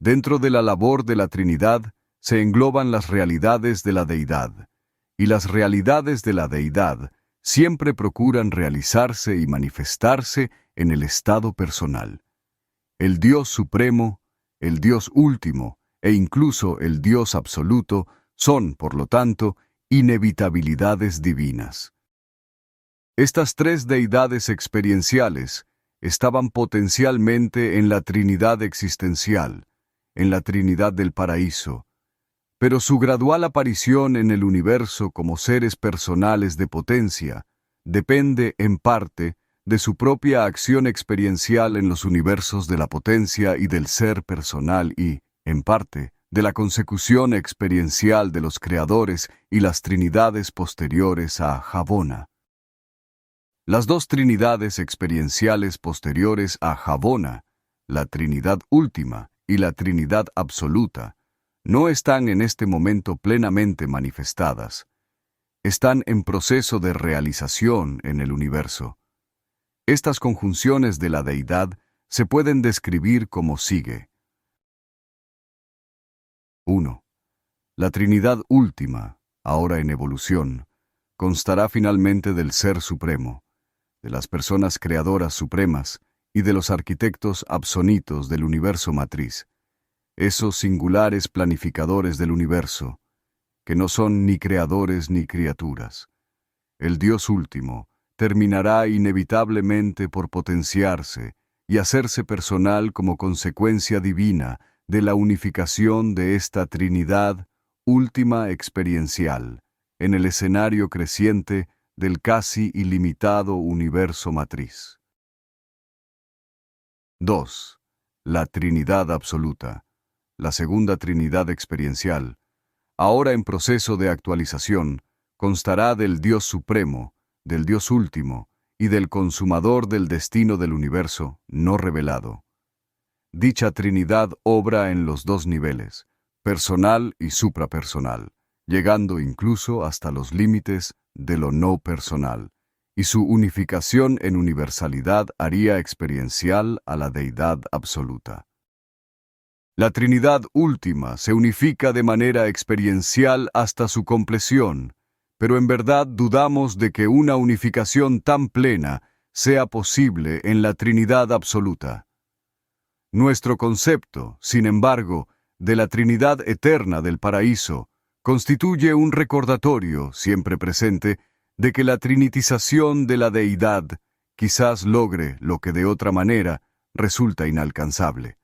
Dentro de la labor de la Trinidad se engloban las realidades de la deidad, y las realidades de la deidad siempre procuran realizarse y manifestarse en el estado personal. El Dios Supremo, el Dios Último e incluso el Dios Absoluto son, por lo tanto, inevitabilidades divinas. Estas tres deidades experienciales estaban potencialmente en la Trinidad existencial, en la Trinidad del paraíso, pero su gradual aparición en el universo como seres personales de potencia depende, en parte, de su propia acción experiencial en los universos de la potencia y del ser personal y, en parte, de la consecución experiencial de los creadores y las Trinidades posteriores a Jabona. Las dos Trinidades experienciales posteriores a Jabona, la Trinidad última y la Trinidad absoluta, no están en este momento plenamente manifestadas. Están en proceso de realización en el universo. Estas conjunciones de la deidad se pueden describir como sigue. 1. La Trinidad última, ahora en evolución, constará finalmente del Ser Supremo, de las personas creadoras supremas y de los arquitectos absonitos del universo matriz, esos singulares planificadores del universo, que no son ni creadores ni criaturas. El Dios último terminará inevitablemente por potenciarse, y hacerse personal como consecuencia divina de la unificación de esta Trinidad última experiencial en el escenario creciente del casi ilimitado universo matriz. 2. La Trinidad absoluta, la segunda Trinidad experiencial, ahora en proceso de actualización, constará del Dios Supremo, del Dios Último y del Consumador del destino del universo no revelado. Dicha Trinidad obra en los dos niveles, personal y suprapersonal, llegando incluso hasta los límites de lo no personal, y su unificación en universalidad haría experiencial a la deidad absoluta. La Trinidad última se unifica de manera experiencial hasta su compleción, pero en verdad dudamos de que una unificación tan plena sea posible en la Trinidad absoluta. Nuestro concepto, sin embargo, de la Trinidad eterna del paraíso constituye un recordatorio siempre presente de que la trinitización de la deidad quizás logre lo que de otra manera resulta inalcanzable.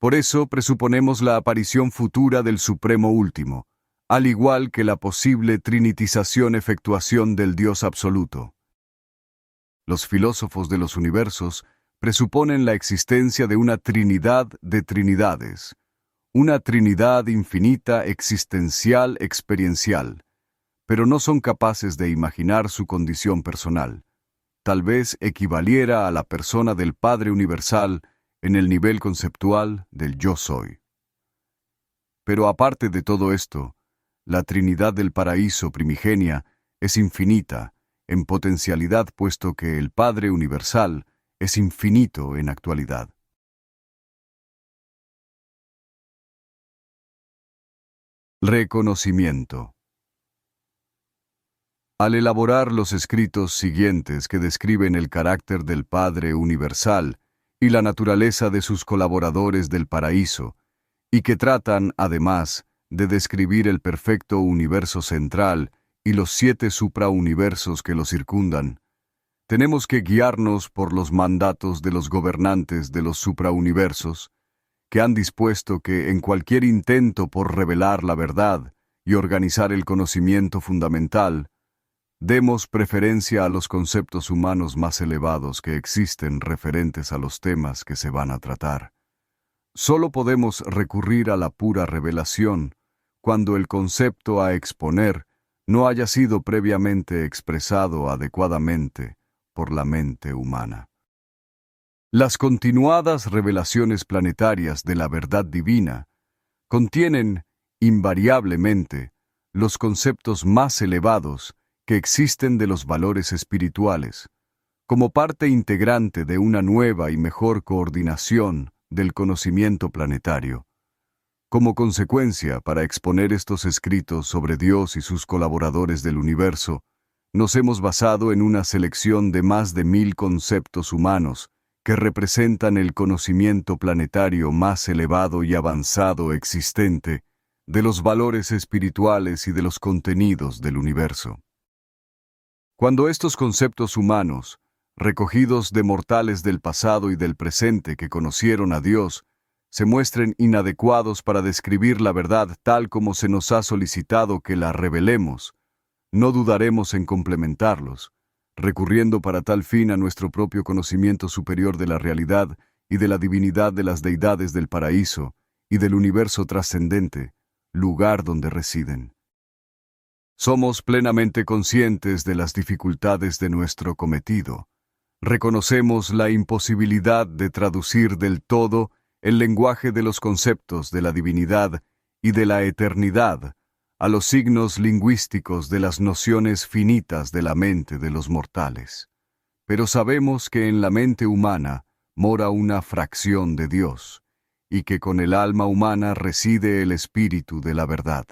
Por eso presuponemos la aparición futura del Supremo Último, al igual que la posible trinitización-efectuación del Dios absoluto. Los filósofos de los universos presuponen la existencia de una Trinidad de Trinidades, una Trinidad infinita existencial experiencial, pero no son capaces de imaginar su condición personal. Tal vez equivaliera a la persona del Padre Universal en el nivel conceptual del yo soy. Pero aparte de todo esto, la Trinidad del paraíso primigenia es infinita en potencialidad, puesto que el Padre Universal es infinito en actualidad. Reconocimiento. Al elaborar los escritos siguientes que describen el carácter del Padre Universal y la naturaleza de sus colaboradores del paraíso, y que tratan, además, de describir el perfecto universo central y los 7 suprauniversos que lo circundan, tenemos que guiarnos por los mandatos de los gobernantes de los suprauniversos, que han dispuesto que en cualquier intento por revelar la verdad y organizar el conocimiento fundamental, demos preferencia a los conceptos humanos más elevados que existen referentes a los temas que se van a tratar. Solo podemos recurrir a la pura revelación cuando el concepto a exponer no haya sido previamente expresado adecuadamente por la mente humana. Las continuadas revelaciones planetarias de la verdad divina contienen, invariablemente, los conceptos más elevados que existen de los valores espirituales, como parte integrante de una nueva y mejor coordinación del conocimiento planetario. Como consecuencia, para exponer estos escritos sobre Dios y sus colaboradores del universo, nos hemos basado en una selección de más de 1000 conceptos humanos que representan el conocimiento planetario más elevado y avanzado existente de los valores espirituales y de los contenidos del universo. Cuando estos conceptos humanos, recogidos de mortales del pasado y del presente que conocieron a Dios, se muestren inadecuados para describir la verdad tal como se nos ha solicitado que la revelemos, no dudaremos en complementarlos, recurriendo para tal fin a nuestro propio conocimiento superior de la realidad y de la divinidad de las deidades del paraíso y del universo trascendente, lugar donde residen. Somos plenamente conscientes de las dificultades de nuestro cometido. Reconocemos la imposibilidad de traducir del todo el lenguaje de los conceptos de la divinidad y de la eternidad a los signos lingüísticos de las nociones finitas de la mente de los mortales. Pero sabemos que en la mente humana mora una fracción de Dios, y que con el alma humana reside el espíritu de la verdad.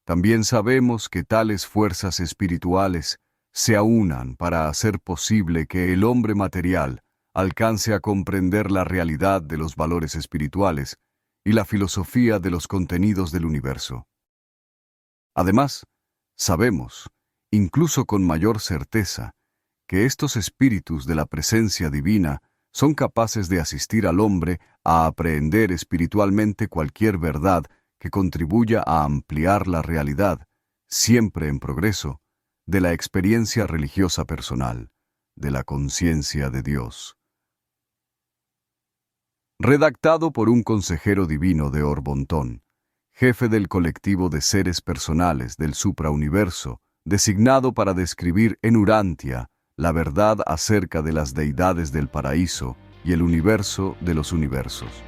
También sabemos que tales fuerzas espirituales se aunan para hacer posible que el hombre material alcance a comprender la realidad de los valores espirituales y la filosofía de los contenidos del universo. Además, sabemos, incluso con mayor certeza, que estos espíritus de la presencia divina son capaces de asistir al hombre a aprehender espiritualmente cualquier verdad que contribuya a ampliar la realidad, siempre en progreso, de la experiencia religiosa personal, de la conciencia de Dios. Redactado por un consejero divino de Orbontón, jefe del colectivo de seres personales del suprauniverso, designado para describir en Urantia la verdad acerca de las deidades del paraíso y el universo de los universos.